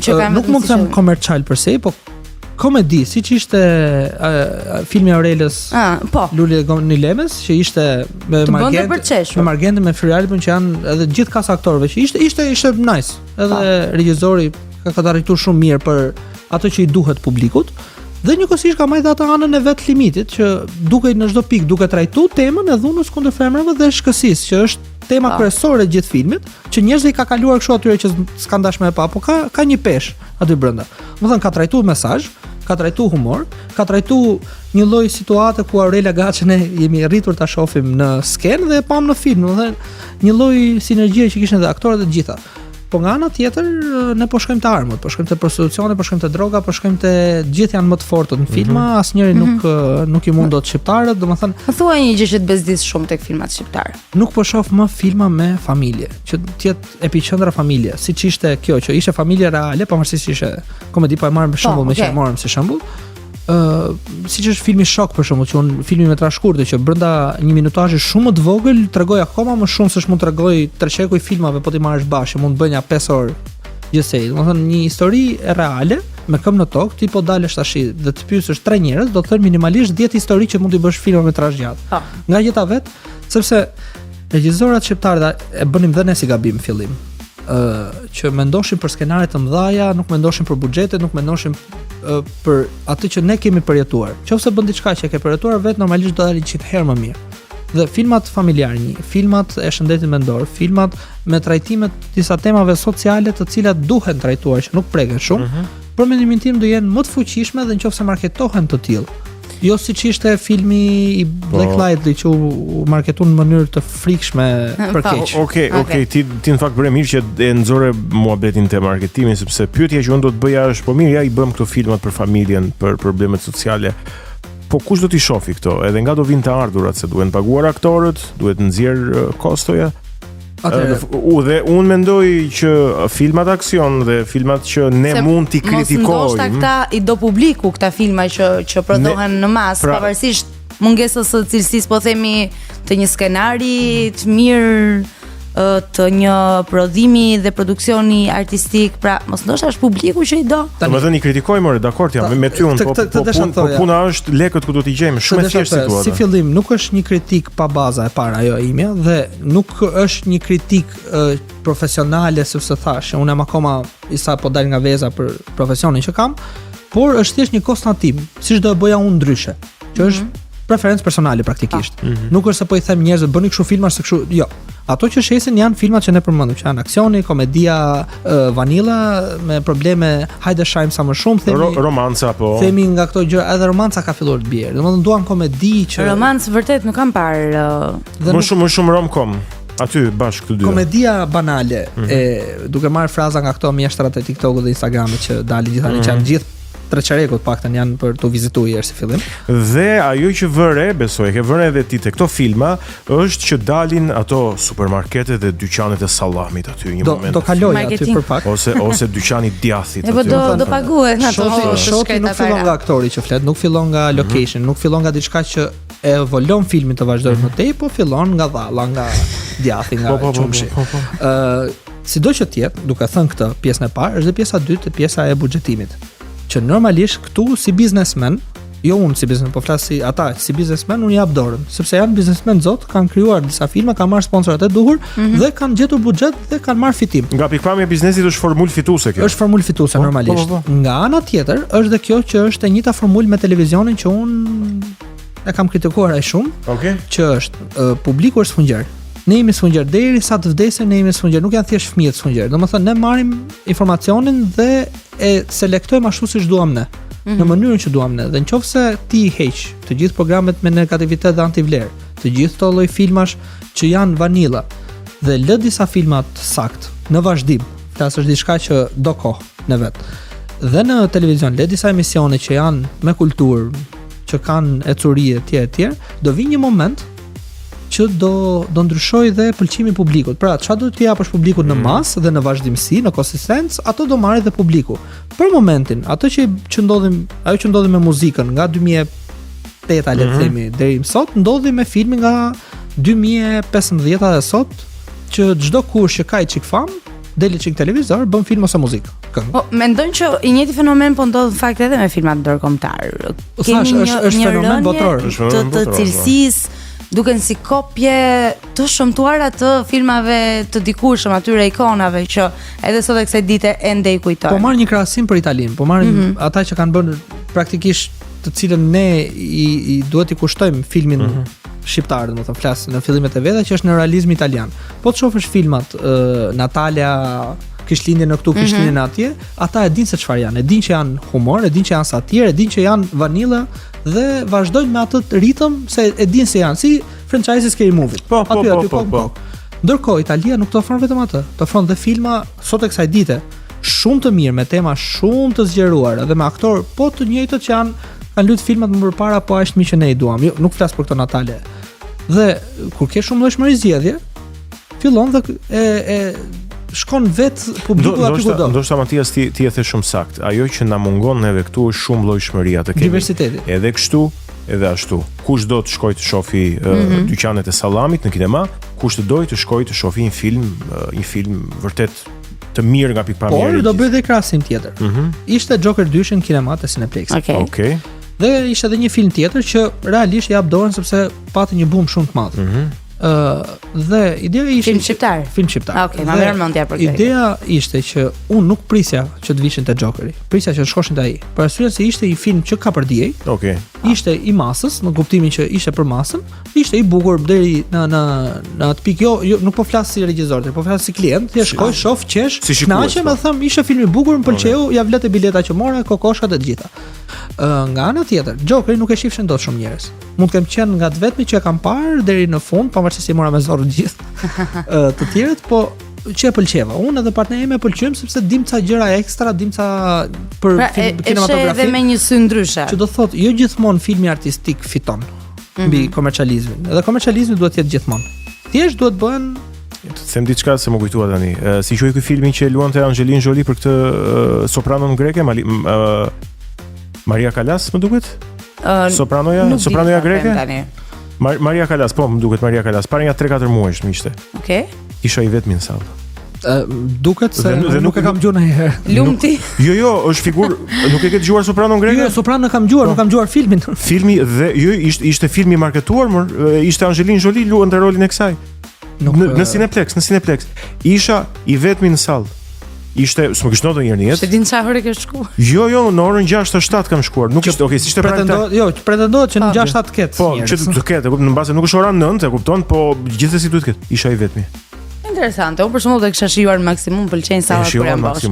që kanë nuk mund të them komercial për se, po komedi, siç ishte filmi i Aurelës, po. Luli dhe Goni Lemes, që ishte me Margende, me Fryalbën, që janë edhe gjithë kasa aktorëve, që ishte nice. Edhe regjizori ka drejtuar shumë mirë për ato që i duhet publikut. Dhe njëkohësisht ka marrë atë anën e vet limitit që duke në çdo pikë duke trajtuar temën e dhunës kundër femrave dhe shkësisë, që është tema kryesore e gjithë filmit, që njerëzit i ka kaluar kështu atyre që s'kan dashme pa, po ka një peshë aty brenda. Domethënë ka trajtuar mesazh, ka trajtuar humor, ka trajtuar një lloj situate ku Aurelia Gaçi ne jemi rritur ta shohim në skenë dhe e pam në film, domethënë një lloj sinergjie që kishin edhe aktorët e gjitha. Po nga ana tjetër ne po shkojmë te armët, po shkojmë te prostitucioni, po shkojmë te droga, po shkojmë te gjithë janë më të fortët në filma, asnjëri nuk i mund dot shqiptarët, domethënë. Po thuaj një gjë që të bezdis shumë tek filmat shqiptar. Nuk po shoh më filma me familje, që të jetë epiqendra familje, siç ishte kjo që ishte familje reale, pavarësisht se ishte komedi, po e marrim për shembull, me që morëm si shembull. Siç është filmi Shok për shembull, që filmi me trashkurtë që brenda një minutazhi shumë të vogël tregoj akoma më shumë se ç'mund tregoj treqeku i filmave po ti marrësh bashkë, mund të bëj 5 orë gjithsej. Domethënë një histori reale me këmbë në tokë, ti po dalësh tash dhe të pyesësh 3 njerëz, do të thënë minimalisht 10 histori që mund t'i bësh filmometrazh gjatë. Nga jeta vet, sepse regjisorët shqiptarë e bënim dhe ne si gabim në fillim. Që mendoshin për skenare të mëdha, nuk mendoshin për buxhete, nuk mendoshin për atë që ne kemi përjetuar. Nëse bën diçka që e ke përjetuar vetë, normalisht do dalin 100 herë më mirë. Dhe filmat familjarë, filmat e shëndetit mendor, filmat me trajtime të disa temave sociale të cilat duhen trajtuar, që nuk preken shumë, për mendimin tim do jenë më të fuqishme dhe nëse marketohen të tillë. Jo siç ishte filmi i Black Lightly që u marketuar në mënyrë të frikshme për keq. Okej, ti në fakt bëre mirë që e nxore muhabetin te marketimi, sepse pyetja që unë do të bëja është, po mirë, ja i bëm këto filmat për familjen, për problemet sociale. Po kush do t'i shohë këto? Edhe nga do vinë të ardhurat, se duhen paguar aktorët, duhet nxjerr kostoja. Dhe unë mendoj që filmat aksion dhe filmat që ne mund t'i kritikojmë. Mos ndoshta këta i do publiku këta filma që prodhohen në masë, pavarësisht mungesës së cilësisë, po themi, të një skenari të mirë, të një prodhimi dhe produksioni artistik, pra mos ndoshta është publiku që i do. Domethënë i kritikojmë, dakord jam me ty unë, po puna është lekët ku do t'i gjejmë, shumë e thjeshtë situata. Si fillim nuk është një kritik pa baza e para ajo imja, dhe nuk është një kritik profesionale, sepse thashë unë jam akoma isa po dal nga veza për profesionin që kam, por është thjesht një konstatim, siç do e bëja unë ndryshe, që është preferencë personale praktikisht. Nuk është se po i them njerëzve bëni kështu filma se kështu, jo. Ato që shesin janë filmat që ne përmendëm, që janë aksioni, komedia, vanilla me probleme, hajde shajm sa më shumë, themi romanca po. Themi nga këto gjëra, edhe romanca ka filluar të bjerë. Domethënë duan komedi që romancë vërtet nuk kam parë. Më shumë rom-com. Aty bashkë këto dy. Komedia banale, duke marrë fraza nga këto mjeshtrat e TikTokut dhe Instagramit që dalin gjithanë që janë gjithë treçarekut paktën janë për të vizituar herë si fillim. Dhe ajo që vëre, besoj, ke vënë edhe ti te këto filma, është që dalin ato supermarketet dhe dyqanet e sallamit aty një moment. Do kaloj aty për pak. Ose dyqani djathit aty. Po do paguhet ato. Shoti nuk fillon nga aktori që flet, nuk fillon nga location, nuk fillon nga diçka që e evolon filmin të vazhdojë më tej, po fillon nga dhalla, nga djathi, nga çumshi. Sido që të jetë, duke thënë këtë pjesën e parë, është dhe pjesa e dytë, pjesa e buxhetimit. Që normalisht këtu si biznesmen, jo unë si biznesmen, po flas si ata, si biznesmen unë jap dorën, sepse janë biznesmen zot, kanë krijuar disa filma, kanë marrë sponsorat e duhur dhe kanë gjetur buxhet dhe kanë marrë fitim. Nga pikpamja e biznesit është formulë fituese kjo. Është formulë fituese normalisht. Nga ana tjetër, është dhe kjo që është e njëjta formulë me televizionin që unë e kam kritikuar aq shumë, që është publiku është sfungjer. Ne jemi sfungjer deri sa të vdesin, ne jemi sfungjer, nuk janë thjesht fëmijët sfungjer. Domethënë ne marrim informacionin dhe e selektojmë ashtu siç duam ne, në mënyrën që duam ne. Dhe nëse ti heq të gjithë programet me negativitet dhe antivlerë, të gjithë këto lloj filmash që janë vanilla dhe lë disa filma të sakt në vazhdim, tas është diçka që do kohë në vet. Dhe në televizion lë disa emisione që janë me kulturë, që kanë ecuri etj, do vi një moment që do ndryshoj dhe pëlqimi i publikut. Pra, çfarë do të japësh publikut në masë dhe në vazhdimsi, në konsistencë, ato do marrë dhe publiku. Për momentin, ajo që ndodhi me muzikën nga 2008 le të themi deri më sot, ndodhi me filmin nga 2015 dhe sot, që çdo kush që ka i çik fam, deli çik televizor, bën film ose muzikë. Po, mendoj që i njëjti fenomen po ndodh në fakt edhe me filmat ndërkombëtar. Është fenomen botror, të cilësisë, duken si kopje të shëmtuara të filmave të dikurshëm, atyre ikonave që edhe sot e kësaj dite ende i kujtojmë. Po marr një krahasim për Italinë, po marrim ata që kanë bërë praktikisht të cilën ne i duhet i kushtojmë filmin shqiptar, domethënë flas në fillimet e veta që është në realizëm italian. Po të shohësh filmat Natalia Krishtlindje në këtu, Krishtlindje në atje, ata e dinë se çfarë janë, e dinë që janë humor, e dinë që janë satirë, e dinë që janë vanilla dhe vazhdojnë me atë ritëm se e dinë se janë si franchise Scary Movie. Po. Ndërkohë Italia nuk të ofron vetëm atë, të ofron dhe filma sot e kësaj dite shumë të mirë, me tema shumë të zgjeruara dhe me aktor po të njëjtët që kanë luajtur filmat më përpara, po ashtu mi që ne i duam. Jo, nuk flas për këto Natale. Dhe kur ke shumë llojshmëri zgjedhje, fillon dhe e shkon vet publiku aty ku do. Ndoshta Matias ti e the shumë sakt. Ajo që na mungon neve këtu është shumë llojshmëria të kemi. Diversiteti. Edhe kështu, edhe ashtu. Kush do të shkojë të shohë dyqanet e sallamit në kinema, kush të dojë të shkojë të shohë një film vërtet të mirë nga pikpamja e regjisë. Por do bëj edhe krahasim tjetër. Ishte Joker 2 në kinemat e Cineplex. Okej. Dhe ishte edhe një film tjetër që realisht jap dorën sepse pati një boom shumë të madh. Dhe ideja ishte film shqiptar. Film shqiptar. Okej, ma merr mendja për këtë. Ideja ishte që unë nuk prisja që të vishin te Jokeri. Prisja që të shkoshin te ai. Për arsye se ishte një film që ka për DJ. Okej. Ishte i masës, në kuptimin që ishte për masën, ishte i bukur deri në atë pikë. Jo, nuk po flas si regjisor, po flas si klient. Ti shkoj, shoh, qesh, kënaqem, më them, ishte film i bukur, më pëlqeu, ja vlet e bileta që mora, kokoshat e të gjitha. Nga ana tjetër, Jokeri nuk e shifshin dot shumë njerëz. Mund të kem qenë nga të vetmi që e kam parë deri në fund, pavarësisht se mora me zorë të gjithë. Të tjerët, po që e pëlqeva. Unë edhe partneri im e pëlqyem sepse dim ca gjëra ekstra, dim ca për kinematografi. Edhe me një sy ndryshe. Që do thotë, jo gjithmonë filmi artistik fiton mbi komercializmin. Edhe komercializmi duhet të jetë gjithmonë. Thjesht duhet bëhen të them diçka se më kujtua tani. Si quhej ky filmi që luante Angelina Jolie për këtë sopranon greke, Maria Callas, më duket? Sopranoja greke? Maria Callas, po, më duket Maria Callas. Para nga 3-4 muajsh më ishte. Okej. Isha i vetmi në sallë. Duket se nuk e kam dëgjuar ndonjëherë. Lumti. Jo, është figurë, nuk e ke dëgjuar Sopranon greke? Jo, Sopranon kam dëgjuar, nuk kam dëgjuar filmin. Filmi dhe jo ishte filmi marketuar, ishte Angelina Jolie luante rolin e kësaj. Në Cineplex. Isha i vetmi në sallë. Ishte, s'më kishte ndonjëherë në jetë. Se din çfarë ore ke shkuar? Jo, në orën 6-7 kam shkuar. Nuk ishte, okay, ishte pretendohet që në 6-7 ketë. Po, që të ketë, në base nuk është ora 9, e kupton, po gjithsesi duhet të ketë. Isha i vetmi. Interesante. Unë për shembull do kisha shijuar maksimum, pëlqejnë sallat kur janë bosh.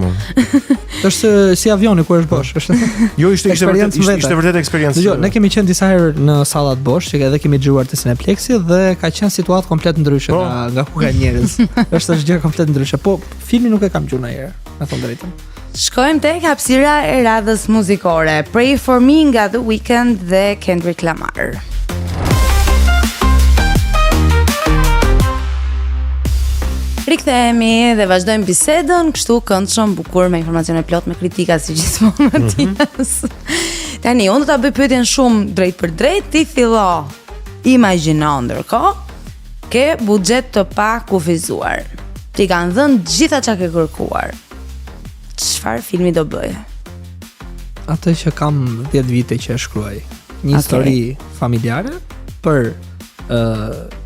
Është si avioni kur është bosh, është. Jo, ishte vërtet eksperiencë. Jo, ne kemi qenë disa herë në sallat bosh, që edhe kemi dëgjuar te Cineplexi dhe ka qenë situatë komplet ndryshe nga ku ka njerëz. Është gjë komplet ndryshe. Po, filmi nuk e kam dëgjuar ndonjëherë, me thënë drejtën. Shkojmë tek hapësira e radhës muzikore. Pray for Me nga The Weeknd dhe Kendrick Lamar. Rikthehemi dhe vazhdojmë bisedën, kështu këndshëm, bukur, me informacione plot, me kritika si gjithmonë Matias. Tani, unë do ta bëj pyetjen shumë drejt për drejt, ti fillo imagjino ndërkohë ke buxhet të pa kufizuar. Ti kanë dhënë gjitha çka ke kërkuar. Çfarë filmi do bëje? Atë që kam 10 vite që e shkruaj. Një histori familjare për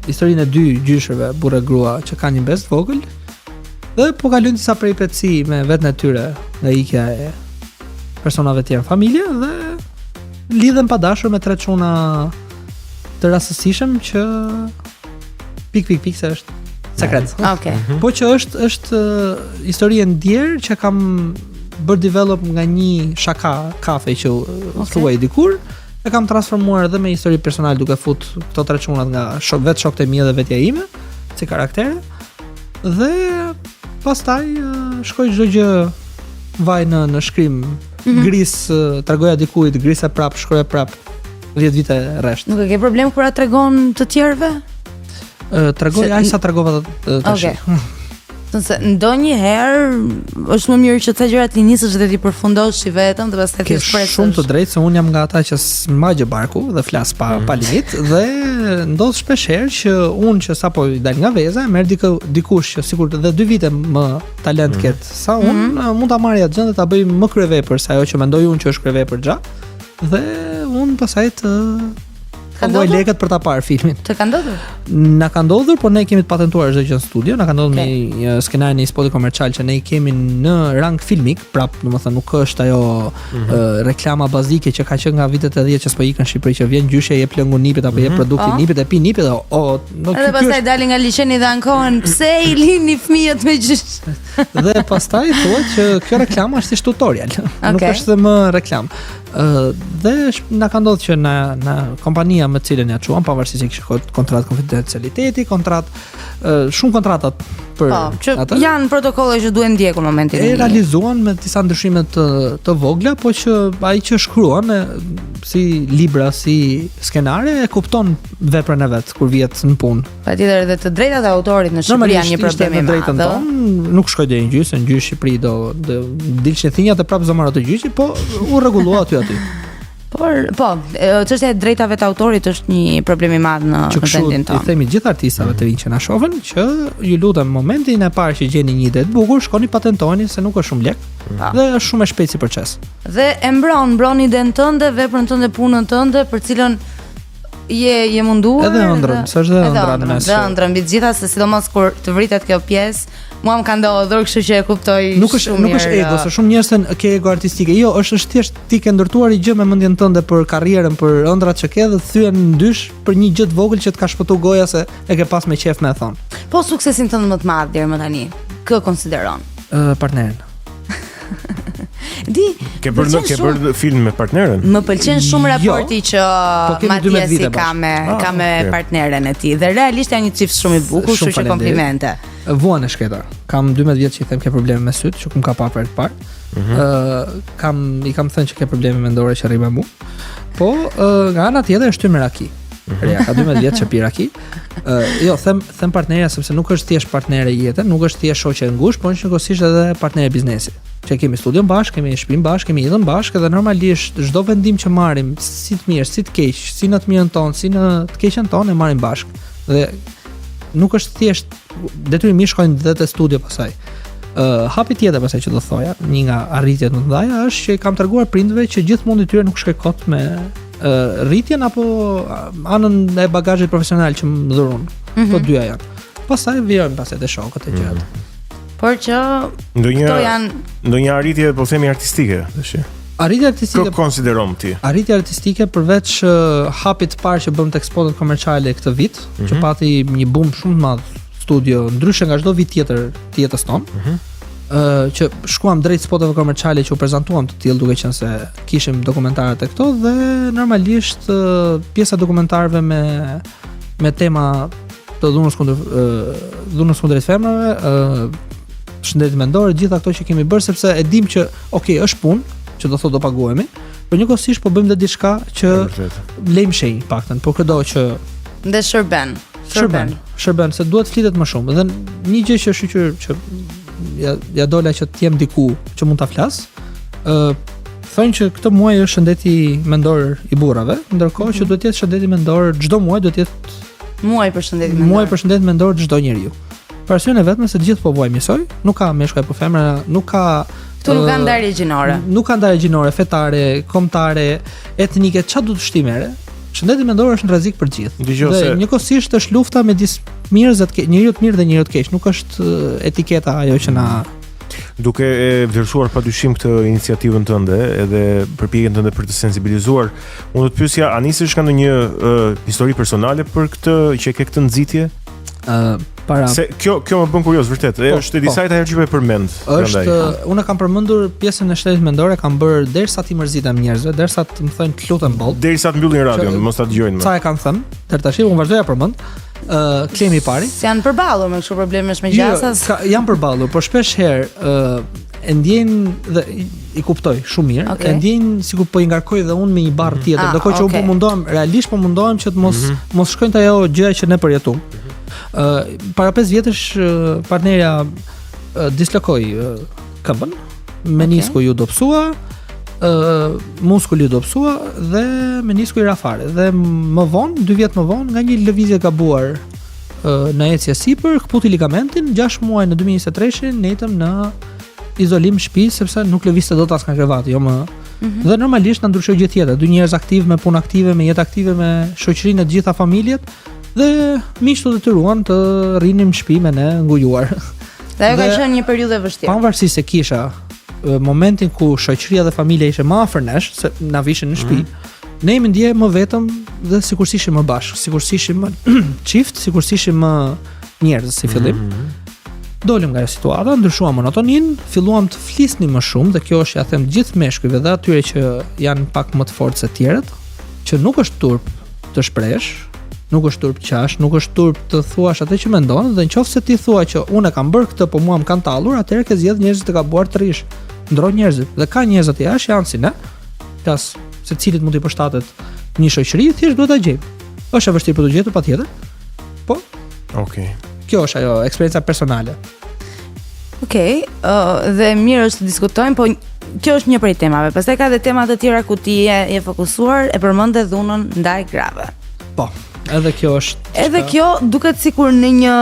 historinë e dy gjyshërve, burrë grua, që kanë një bes vogël dhe po kalojnë disa peripeci me vetën e tyre nga ikja e personave të tjerë në familje dhe lidhen pa dashur me 3 çuna të rastësishëm që pik se është sekret. Okej. Po që është histori e ndjer që kam bërë develop nga një shaka kafe që thuaj dikur. E kam transformuar edhe me histori personale duke fut këto 3 çunat nga vetë shokët e mi dhe vetja ime si karaktere dhe pastaj shkoj çdo gjë vaj në shkrim gris, tregoja dikujt, grise prap, shkroja prap 10 vite rresht. Nuk e ke problem kur a tregon të tjerëve? Tregoj aq sa tregova tash. Okay. Nëse ndonjëherë është më mirë që të gjërat i nisësh dhe ti përfundosh i vetëm dhe pastaj ti shpresësh. Shumë të drejtë se unë jam nga ata që s'mbajë barku dhe flas pa limit dhe ndodh shpesh herë që unë që sapo i dal nga veza merr dikush që sikur edhe 2 vite më talent ket sa unë mund ta marrja gjën dhe ta bëj më kryevepër se ajo që mendoj unë që është kryevepër xha dhe unë pastaj të Kandoj lekët për ta parë filmin. Të ka ndodhur? Na ka ndodhur, por ne kemi të patentuar çdo gjë në studio. Na ka ndodhur me një skenarin e një spoti komercial që ne i kemi në rang filmik, prap, domethënë nuk është ajo reklama bazike që ka qenë nga vitet e 10 që s'po ikën në Shqipëri që vjen gjyshe jep lëngu nipit apo jep produkti nipit e pi nipit edhe pastaj dalin nga liçeni dhe ankohen pse i lini fëmijët me gjysh. Dhe pastaj thuhet që kjo reklama është thjesht tutorial, nuk është më reklam. Dhe na ka ndodhur që na kompania me cilën ja çuam pavarësisht se kishte kontratë konfidencialiteti, shumë kontratat për ata. Janë protokolle që duhen ndjekur në momentin e realizuan me disa ndryshime të vogla, po që ai që shkruan si libra, si skenare e kupton veprën e vet kur vihet në punë. Patjetër edhe të drejtat e autorit në Shqipëri janë një problem i madh. Nuk shkoj deri në gjysmë, në Shqipëri do dilshin thinjat e prapë zomara të gjyqit, po u rregullua aty. Por, çështja e drejtave të autorit është një problem i madh në vendin tonë. I themi gjithë artistave të rinj që na shohin që ju lutem momentin e parë që gjeni një ide të bukur, shkoni patentoni se nuk është shumë lek dhe është shumë e shpejtë si proces. Dhe e mbron idenë tënde, veprën tënde, punën tënde, për cilën je munduar. Edhe ëndrrën, s'është edhe ëndra në mes. Edhe ëndrrën mbi të gjitha, se sidomos kur të vritet kjo pjesë, mua më ka ndodhur, kështu që e kuptoj shumë mirë. Nuk është ego, se shumë njerëz thënë ke ego artistike. Jo, është thjesht ti ke ndërtuar një gjë me mendjen tënde për karrierën, për ëndrat që ke dhe thyen ndysh për një gjë të vogël që të ka shpëtuar goja se e ke pas me qejf me thon. Po suksesin tënd më të madh deri më tani, kë konsideron? Partnerin. Di, ke bërë film me partneren? Më pëlqen shumë raporti që Matiasi ka me partneren e tij. Dhe realisht janë një çift shumë i bukur, kështu që komplimente. Vuan e shketa. Kam 12 vjet që i them ke probleme me syt, që kum ka parë për të parë. I kam thënë që ke probleme mendore që rri me mua. Po, nga ana tjetër është me raki. Reja ka 12 vjet që pi raki. Jo, them partnerja sepse nuk është thjesht partnere jete, nuk është thjesht shoqe e ngushtë, por njëkohësisht edhe partnere biznesi. Që kemi studion bashkë, kemi shtëpinë bashkë, kemi jetën bashkë dhe normalisht çdo vendim që marrim, si të mirë, si të keq, si në të mirën tonë, si në të keqen tonë, e marrim bashkë. Dhe nuk është thjesht detyrimisht shkojnë dhe te studio pasaj. Hapi tjetër pasaj që do thoja, një nga arritjet më të mëdha është që i kam treguar prindve që gjithmonë i tyre nuk shkoj kot me rritjen apo anën e bagazhit profesional që më dhuron. Po dyja janë. Pastaj vijojmë pastaj te shokët e gjërat. Por që ndonjë arritje po themi artistike, tash. Arritja artistike. Kë konsideron ti? Arritja artistike përveç hapit të parë që bëm tek spotet komerciale këtë vit, që pati një boom shumë të madh studio, ndryshe nga çdo vit tjetër të jetës tonë. Që shkuam drejt spoteve komerciale që u prezantuam të tillë, duke qenë se kishim dokumentarët e këto dhe normalisht pjesa dokumentarëve me tema të dhunës kundër femrave, shëndetit mendor, gjitha këto që kemi bërë sepse e dim që është punë, që do thotë do paguhemi, por njëkohësisht po bëjmë dhe diçka që lejmë shenjë paktën, por këdo që dhe shërben, se duhet flitet më shumë. Dhe një gjë që shqyr që ja dola që të jem diku që mund ta flas, thonë që këtë muaj është shëndeti mendor i burrave, ndërkohë që duhet të jetë shëndeti mendor çdo muaj, duhet të jetë muaj për shëndetin mendor. Muaj për shëndetin mendor çdo njeriu. Për arsyeën e vetme se të gjithë po vuajmë njësoj, nuk ka meshkuj apo femra, nuk ka këtu nuk ka ndarje gjinore. Nuk ka ndarje gjinore, fetare, kombëtare, etnike, çfarë do të shtimere. Shëndeti mendor është në rrezik për gjithë. Dhe njëkohësisht është lufta midis njerëzve, njeriu të mirë dhe njeriu të keq, nuk është etiketa ajo që na duke e vlerësuar padyshim këtë iniciativën tënde edhe përpjekjen tënde për të sensibilizuar. Unë do të pyesja, a nisësh ka ndonjë histori personale për këtë që ke këtë nxitje? Se kjo më bën kurioz vërtet. Është disa herë që e përmend. Unë kam përmendur pjesën e shtetit mendor, kam bërë derisa ti mërzitem njerëzve, derisa të më thonë të lutem boll. Derisa të mbyllin radion, mos ta dëgjojnë më. Sa e kanë thënë? Deri tash unë vazhdoj ta përmend. Klemi i pari. Janë përballur me kështu problemesh me gjasas. Janë përballur, por shpesh herë e ndjejnë dhe i kuptoj shumë mirë. E ndjejnë sikur po i ngarkoj dhe unë me një barr tjetër, ndërkohë që unë po mundohem, realisht po mundohem që të mos shkojnë te ajo gjëja që ne përjetojmë. Para 5 vjetësh partnerja dislokoi këmbën, menisku ju dobësua, muskuli ju dobësua dhe menisku i rafare. Dhe më vonë, 2 vjet më vonë, nga një lëvizje gabuar në ecje sipër, kputi ligamentin, 6 muaj në 2023 netëm në izolim shtëpi sepse nuk lëvizte dot as nga krevati, jo më. Dhe normalisht na ndryshoi gjë tjetër, 2 njerëz aktiv me punë aktive, me jetë aktive, me shoqërinë e të gjitha familjet. Dhe miqtë detyruan të rrinin në shtëpi me ne ngujuar. Dhe ajo ka qenë një periudhë e vështirë. Pavarësisht se kisha momentin ku shoqëria dhe familja ishte më afër nesh, se na vishin në shtëpi, ne jemi ndje më vetëm dhe sikur ishim më bashkë, sikur ishim më çift, sikur ishim më njerëz si fillim. Dolëm nga situata, ndryshuam monotonin, filluam të flisnim më shumë dhe kjo është ja them gjithë meshkujve dhe atyre që janë pak më të fortë se tjerët, që nuk është turp të shpresh, nuk është turp qash, nuk është turp të thuash atë që mendon, dhe nëse ti thua që unë kam bërë këtë, po mua më kanë tallur, atëherë ke zgjedh njerëzit të gabuar të rish. Ndro njerëzit. Dhe ka njerëz aty jashtë janë si ne, plas secilit mund të përshtatet një shoqëri, thjesht duhet ta gjejmë. Është e vështirë për të gjetur patjetër. Po. Okej. Kjo është ajo eksperjenca personale. Dhe mirë është të diskutojmë, po kjo është një prej temave. Pastaj ka edhe tema të tjera ku ti je fokusuar, e përmend dhunën ndaj grave. Po. Edhe kjo është. Edhe kjo duket sikur në një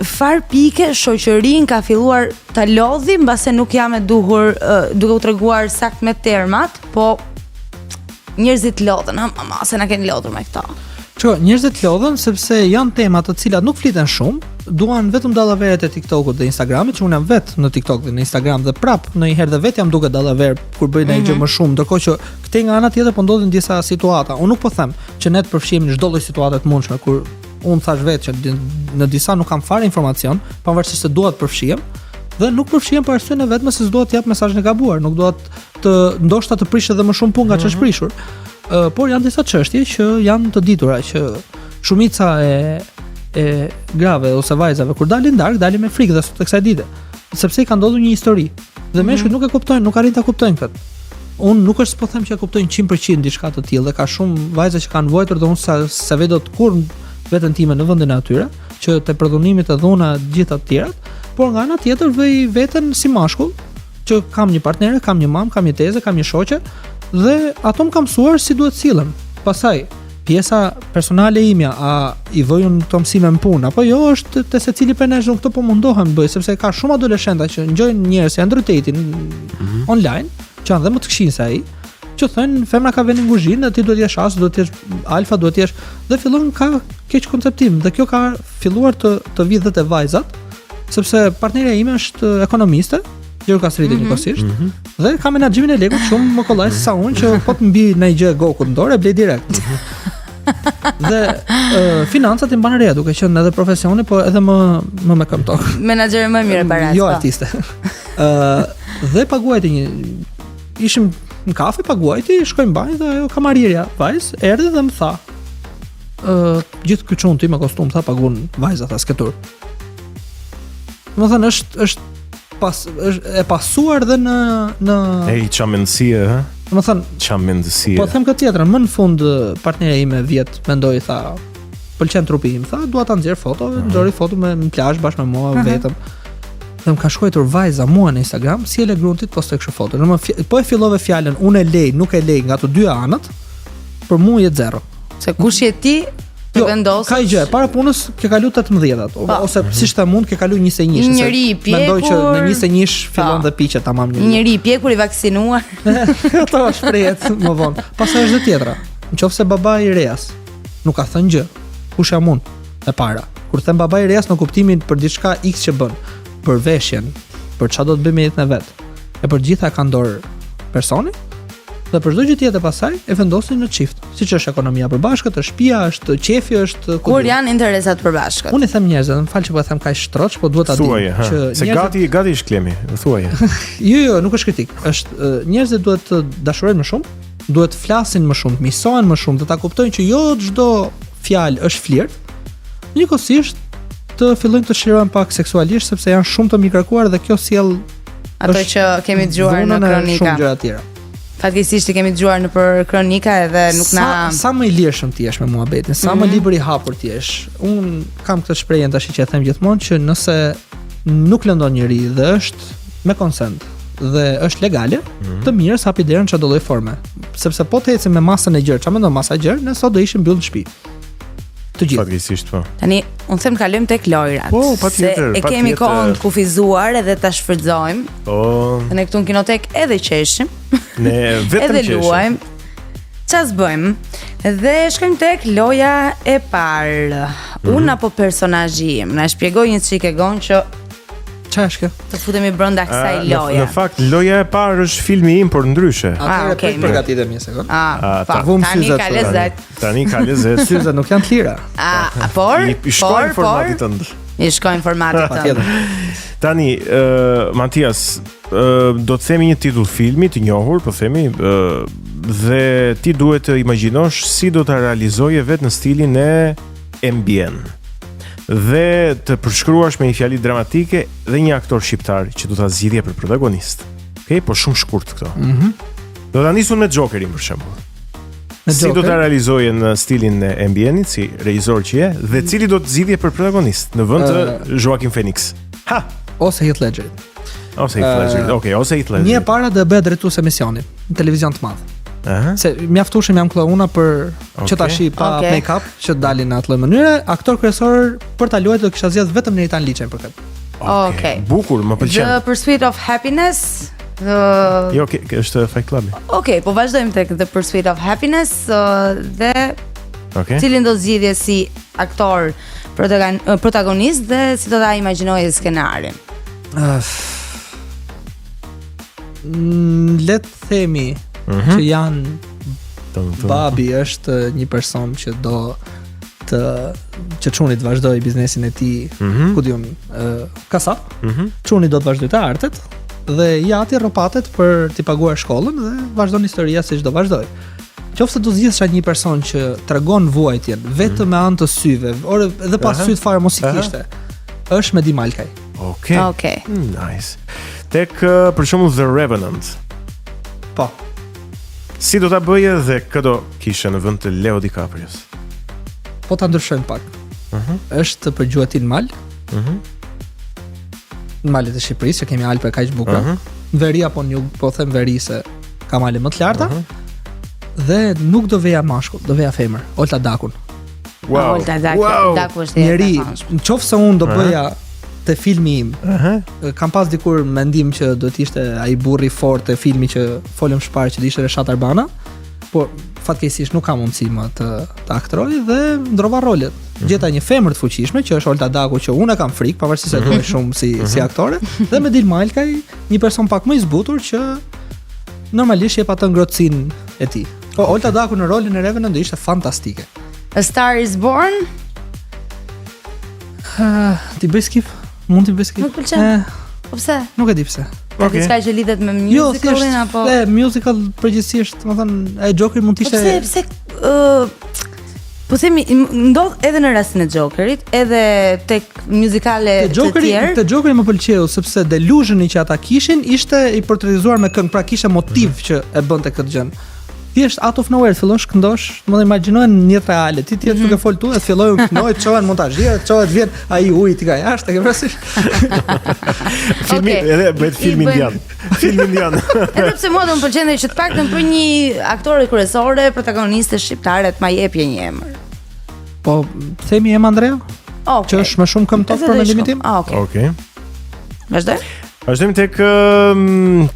far pike shoqërinë ka filluar ta lodhi, mbase nuk jam e duhur duke u treguar sakt me termat, po njerëzit lodhen, ama se na kanë lodhur me këto. Ço, njerëzit lodhen sepse janë tema të cilat nuk fliten shumë, duan vetëm dallaveret e TikTokut dhe Instagramit, që unë jam vetë në TikTok dhe në Instagram dhe prap ndonjëherë dhe vetë jam duke dallaver kur bëj ndonjë gjë më shumë, ndërkohë që këtej nga ana tjetër po ndodhin disa situata. Unë nuk po them që ne të përfshihemi në çdo lloj situate të mundshme kur unë thash vetë që në disa nuk kam fare informacion, pavarësisht se dua të përfshihem, dhe nuk përfshihem për arsyeën e vetme se s'dua të jap mesazhin e gabuar, nuk dua të ndoshta të prish edhe më shumë punë nga ç'është prishur. Por janë disa çështje që janë të ditura që shumica e grave ose vajzave kur dalin darkë, dalin me frikë dhe sot e kësaj dite, sepse i ka ndodhur një histori dhe meshkujt nuk e kuptojnë, nuk arrin ta kuptojnë këtë. Unë nuk është po them që e kuptojnë 100% diçka të tillë dhe ka shumë vajza që kanë vuajtur dhe unë se vedo të kur veten time në vendin e atyre, që te prodhonimit të dhuna gjitha të tjerat, por nga ana tjetër vej veten si mashkull, që kam një partnere, kam një mamë, kam një teze, kam një shoqe dhe ato më kam mësuar si duhet sillen. Pastaj pjesa personale imja, a i vojun të mësime në punë, apo jo është të secili për nesh, këto po mundohem bëj, sepse ka shumë adoleshenta që ngjojnë njerëz si Andrew Tate online, që janë dhe më të këqij se ai, që thënë femra ka vënë në kuzhinë, ti duhet të jesh as, duhet të jesh alfa, duhet të jesh, dhe fillon ka keq konceptim, dhe kjo ka filluar të vijë dhe te vajzat, sepse partnerja ime është ekonomiste, gjë ka sritë njëkohësisht, dhe ka menaxhimin e lekut shumë më kollaj se sa unë, që po të mbi në gjë gokut në dorë e blej direkt. Dhe financat i mban re, duke qenë edhe profesioni, po edhe më me këmbtok. Menaxhere më mirë para. Jo artiste. Dhe paguajti ishim në kafe, paguajti, shkojmë në banjë dhe ajo kamarierja vajzë erdhi dhe më tha, gjithë ky çun ti me kostum, tha paguon vajza, tha sketur. Do të thënë është e pasuar dhe në Ej, qa mendësie, ha? Do të thënë, qa mendësie. po them këtë tjetrën, më në fund partnerja ime vjet mendoi, tha, pëlqen trupi im, tha, dua ta nxjerr foto, nxori foto në plazh bashkë me mua vetëm. Dhe më ka shkruar vajza mua në Instagram, si e le gruntit postoj kështu foto. Po e fillove fjalën, unë e lej, nuk e lej nga të dy anët, për mua jetë zero. Se kush je ti? Jo, ka i gjë, para punës ke kalu 18 ose siç ta mund ke kalu 21. Njëri i pjekur. Mendoj që në 21 fillon dhe piqet tamam njëri. Njëri i pjekur i vaksinuar. Ato shprehet më vonë. Pastaj është dhe tjetra. Nëse baba i rejas nuk ka thënë gjë, kush jam unë e para. Kur them baba i rejas në kuptimin për diçka X që bën, për veshjen, për çfarë do të bëjmë me jetën e vet. E për gjitha ka dorë personi. Dhe për çdo gjë tjetër pasaj e vendosin në çift. Siç është ekonomia përbashkët, është shtëpia, është qefi, është kur janë interesat përbashkët. Unë i them njerëzve, më fal që po e them kaq shtroç, po duhet ta di që se njerëzit... gati është klemi, thuaje. Jo, nuk është kritik. Është njerëzit duhet të dashurojnë më shumë, duhet të flasin më shumë, të misohen më shumë, të ta kuptojnë që jo çdo fjalë është flirt. Njëkohësisht të fillojnë të shirojnë pak seksualisht sepse janë shumë të mikërkuar dhe kjo sjell ato që kemi dëgjuar në kronika. Shumë gjëra të tjera. Fatkeqësisht e kemi dëgjuar nëpër kronika edhe nuk sa më i lirshëm ti je me muhabetin, sa më libër i hapur ti je. Un kam këtë shprehje tash që e them gjithmonë që nëse nuk lëndon njëri dhe është me konsent dhe është legale, të mirë sa hapi derën çdo lloj forme. Sepse po të ecim me masën e gjerë, çfarë mendon masa e gjerë, ne sot do ishim mbyllë në shtëpi. Të gjithë. Fatkeqësisht po. Tani unë them kalojmë tek lojrat. Po, patjetër. E kemi kohën të kufizuar edhe ta shfrytëzojmë. Po. Ne këtu në Kinotek edhe qeshim. Ne vetëm edhe luajmë. Çfarë bëjmë? Dhe shkojmë tek loja e parë. Unë apo personazhi im, na shpjegoj një çike gon që çfarë është kjo? Të futemi brenda kësaj loje. Në fakt loja e parë është filmi im, por ndryshe. Okej, përgatitem një sekond. Tani ka lezet. Tani ka lezet. Syzat nuk janë të lira. Por i shkojnë formatit tënd. I shkojnë formatit tënd. Tani, Matias, do të themi një titull filmi të njohur, po themi, dhe ti duhet të imagjinosh si do ta realizoje vetë në stilin e ambient. Dhe të përshkruash me një fjali dramatike dhe një aktor shqiptar që do ta zgjidhje për protagonist. Okej, po shumë shkurt këto. Do ta nisun me Jokerin për shembull. Si do ta realizoje në stilin e ambientit si regjisor që je dhe cili do të zgjidhje për protagonist në vend të Joaquin Phoenix. Ha, ose Heath Ledger. Ose Heath Ledger. Okej, ose Heath Ledger. Një e para do bëhet drejtues emisioni në televizion të madh. Se mjaftueshëm jam klouna për që tashi pa make-up që dalin në atë lloj mënyre, aktor kryesor për ta luajtur do kisha zgjedh vetëm Neritan Liçen për këtë. Okej. Bukur, më pëlqen. The Pursuit of Happiness. Jo, është Fight Club. Okej, po vazhdojmë tek The Pursuit of Happiness dhe Okej. Cilin do zgjidhje si aktor protagonist dhe si do ta imagjinoje skenarin? Le të themi që janë babi është një person që do që çuni të vazhdoj biznesin e tij, ku diun, kasap. Çuni do të vazhdoj të artet dhe jati rropatet për t'i paguar shkollën dhe vazhdon historia siç do vazhdoj. Qofse do zgjidhsha një person që tregon vuajtjen vetëm me anë të syve, ore edhe pas syt fare mos i kishte. Është Mehdi Malkaj. Okej. Nice. Tek për shembull The Revenant. Po. Si do ta bëje dhe këdo kishe në vend të Leo DiCaprios? Po ta ndryshojmë pak. Është për Gjuatin Mal. Në malet e Shqipërisë, që kemi Alpe kaq bukura. Veri apo në jug, po them veri se ka male më të larta. Dhe nuk do veja mashkull, do veja femër, Olta Dakun. Wow. Olta Daku është njeri, nëse unë do bëja te filmi im. Kam pas dikur mendim që do të ishte ai burri fort te filmi që folëm shpar që ishte Reshat Arbana, por fatkeqësisht nuk ka mundësi më të aktoroj dhe ndrova rolet. Gjeta një femër të fuqishme që është Olta Daku, që unë kam frikë, pavarësisht se duaj shumë si aktore, dhe Mehdi Malkaj, një person pak më i zbutur që normalisht jep atë ngrohtësinë e tij. Po Olta Daku në rolin e Revenant do ishte fantastike. A Star is Born? Ti bëj skip? Mund t'i bëj skip? Nuk pëlqen. Po pse? Nuk e di pse. Ka diçka që lidhet me musicalin apo? Jo, musical përgjithsisht, domethënë, ai Joker mund të ishte. Po pse po themi ndodh edhe në rastin e Jokerit, edhe tek musicale të tjerë. Te Jokeri më pëlqeu sepse delusioni që ata kishin ishte i portretizuar me këngë, pra kishte motiv që e bënte këtë gjë. Thjesht out of nowhere fillon shkëndosh, më imagjinojnë një jetë reale, ti thjesht duke fol tu, e fillojnë kënoj, çohen montazhierë, çohet vjen ai uji ti ka jashtë, e ke parasysh? Filmi edhe bëhet film indian. Film indian. Edhe pse mua do më pëlqente që të paktën për një aktore kryesore, protagoniste shqiptare të ma jepje një emër. Po themi Emma Andrea? Që është më shumë këmbëtor për mendimin tim? Okej. Vazhdoj? Vazhdojmë tek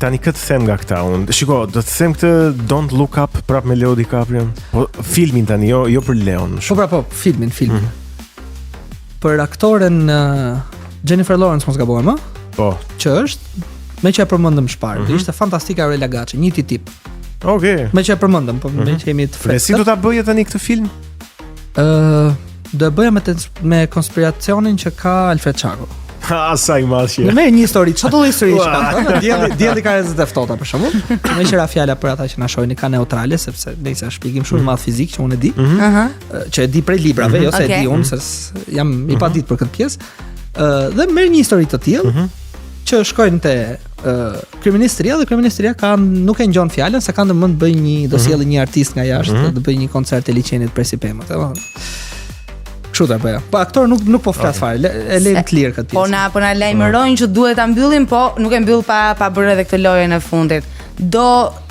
tani këtë them nga këta unë. Shiko, do të them këtë Don't Look Up prap me Leo DiCaprio. Po filmin tani, jo për Leon. Po, filmin. Për aktoren Jennifer Lawrence mos gabojmë, po. Që është me që e përmendëm shpar. Ishte fantastike Aurelia Gaçi, një tip. Okej. Me që e përmendëm, po me që jemi të freskët. Dhe si do ta bëje tani këtë film? Do e bëja me konspiracionin që ka Alfred Çaku. Sa i madhshë. Me një histori, çfarë histori që ka? Dielli ka rrezet e ftohta për shembull. Me qira fjala për ata që na shohin ka neutrale, sepse nëse shpjegim shumë madh fizik që unë e di, që e di prej librave, jo se e di unë, se jam i paditur për këtë pjesë. Dhe merr një histori të tillë që shkojnë te kryeministria dhe kryeministria nuk e ngjon fjalën se kanë ndërmend të bëjnë do sjellë një artist nga jashtë, të bëjnë një koncert të liçenit për Sipemët, kështu ta bëja. Po aktor nuk po flas fare, e lejmë të lirë këtë pjesë. Po na lajmërojnë që duhet ta mbyllim, po nuk e mbyll pa bërë edhe këtë lojën e fundit. Do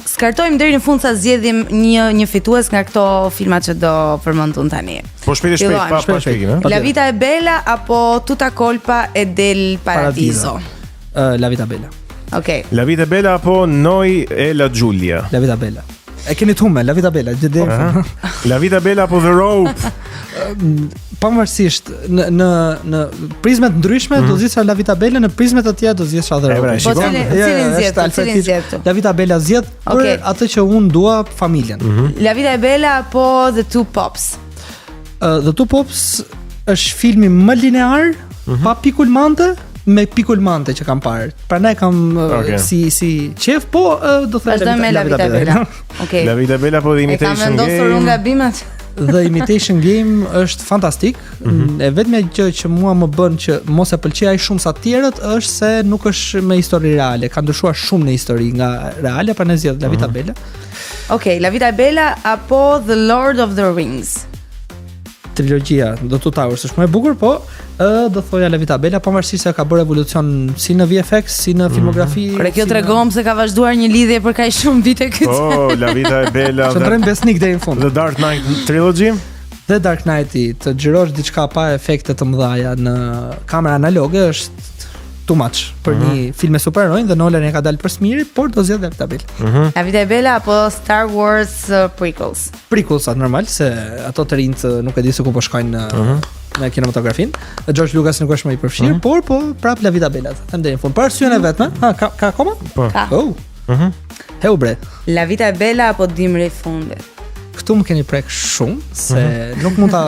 skartojmë deri në fund sa zgjedhim një fitues nga këto filmat që do përmendun tani. Po shpejt pa shpjegim, La Vita e Bella apo Tutta colpa è del Paradiso? La Vita Bella. Okej. La Vita Bella apo Noi e la Giulia? La Vita Bella. E keni thumë, La Vita Bella, La Vita Bella apo The Rope? Pavarësisht në prizmet ndryshme do zgjidhja La Vita Bella, në prizmet të tjera do zgjidhja The Rope. Po cilin zgjedh? La Vita Bella zgjedh për atë që unë dua, familjen. La Vita e Bella apo The Two Pops? The Two Pops është filmi më linear, pa pikulmante, me pikulmante që kam parë. Prandaj kam si qef, po do të them La Vita Bella. Okej. La Vita Bella po The Imitation Game. Kam vendosur unë gabimet. The Imitation Game është fantastik. E vetmja gjë që mua më bën që mos e pëlqej aq shumë sa të tjerët është se nuk është me histori reale. Ka ndryshuar shumë në histori nga reale, prandaj zgjedh La Vita Bella. Okej, La Vita Bella apo The Lord of the Rings? Trilogjia do Two Towers është më e bukur, po do thoja La Vita Bella, pavarësisht se ka bërë evolucion si në VFX, si në filmografi. Por kjo tregon se ka vazhduar një lidhje për kaq shumë vite këtë. Po, La Vita e Bella. Çndrojmë besnik deri në fund. The Dark Knight Trilogy. The Dark Knight të xhirosh diçka pa efekte të mëdha në kamera analoge është too much për një film me superherojnë dhe Nolan e ka dalë për smiri, por do zgjedh Vita Bela. La Vita e Bela apo Star Wars prequels? Prequels normal se ato të rinjt nuk e di se ku po shkojnë në kinematografin. George Lucas nuk është më i përfshirë, por po prap La Vita Bela. Them deri në fund. Për arsyeën e vetme, ka akoma? Po. Oh. Heu bre. La Vita e Bela apo Dimri i fundit? Këtu më keni prek shumë se nuk mund ta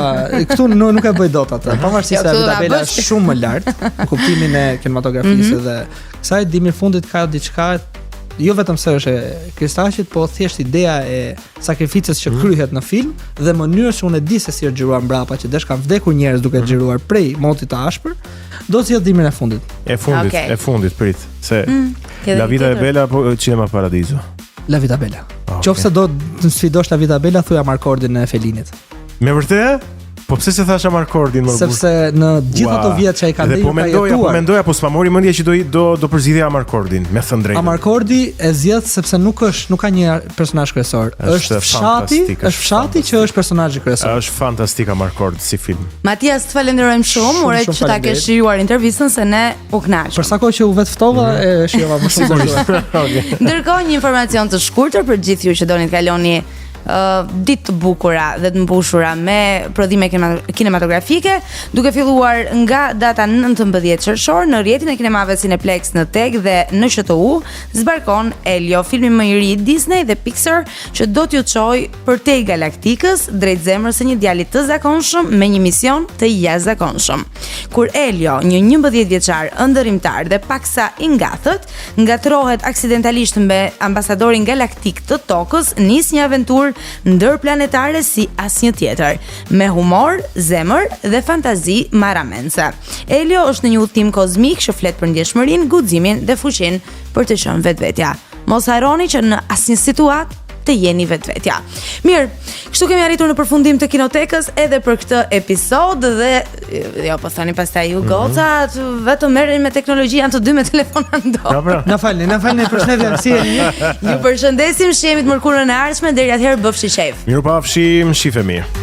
këtu nuk e bëj dot atë. Pavarësisht se La Vita e Bela është shumë më lart në kuptimin e kinematografisë dhe kësaj Dimri i fundit ka diçka jo vetëm se është e kristashit, po thjesht ideja e sakrificës që kryhet në film dhe mënyra që unë e di se si është xhiruar mbrapa që desh kanë vdekur njerëz duke xhiruar prej motit të ashpër, do të zgjidh Dimrin e fundit. E fundit prit, se La Vita e Bela apo Cinema Paradiso. La Vita Bela. Qofse do të sfidosh La Vita Bela, thuja Markordin e Felinit. Me vërtet? Po pse se thasha Markordin më burr? Sepse në gjithë ato vjet që ai ka ndërtuar, po mendoja, po s'pa mori mendje që do përzgjidhja Markordin, me thënë drejtën. Markordi e zgjedh sepse nuk ka një personazh kryesor. Është fshati që është personazhi kryesor. Është fantastika Markordi si film. Matias, të falenderojmë shumë, uroj që ta kesh shijuar intervistën se ne u kënaqëm. Për sa kohë që u vet ftova e shijova më shumë. Ndërkohë një informacion të shkurtër për gjithë ju që doni të kaloni ditë të bukura dhe të mbushura me prodhime kinematografike, duke filluar nga data 19 qershor në rrjetin e kinemave Cineplex në Teg dhe në SHTU, zbarkon Elio, filmi më i ri i Disney dhe Pixar që do t'ju çojë përtej galaktikës drejt zemrës së një djalit të zakonshëm me një mision të jashtëzakonshëm. Kur Elio, një 11 vjeçar ëndërrimtar dhe paksa i ngathët, ngatrohet aksidentalisht me ambasadorin galaktik të Tokës, nis një aventurë ndërplanetare si asnjë tjetër, me humor, zemër dhe fantazi marramense. Elio është në një udhtim kozmik që flet për ndjeshmërinë, guximin dhe fuqinë për të qenë vetvetja. Mos harroni që në asnjë situatë të jeni vetvetja. Mirë, kështu kemi arritur në përfundim të Kinotekës edhe për këtë episod dhe jo po thoni pastaj ju gocat vetëm merreni me teknologji, janë të dy me telefona në dorë. Na falni, përshëndetje, si jeni? Ju përshëndesim, shihemi të mërkurën e ardhshme, deri atëherë bëfshi qejf. Mirupafshim, shife mirë.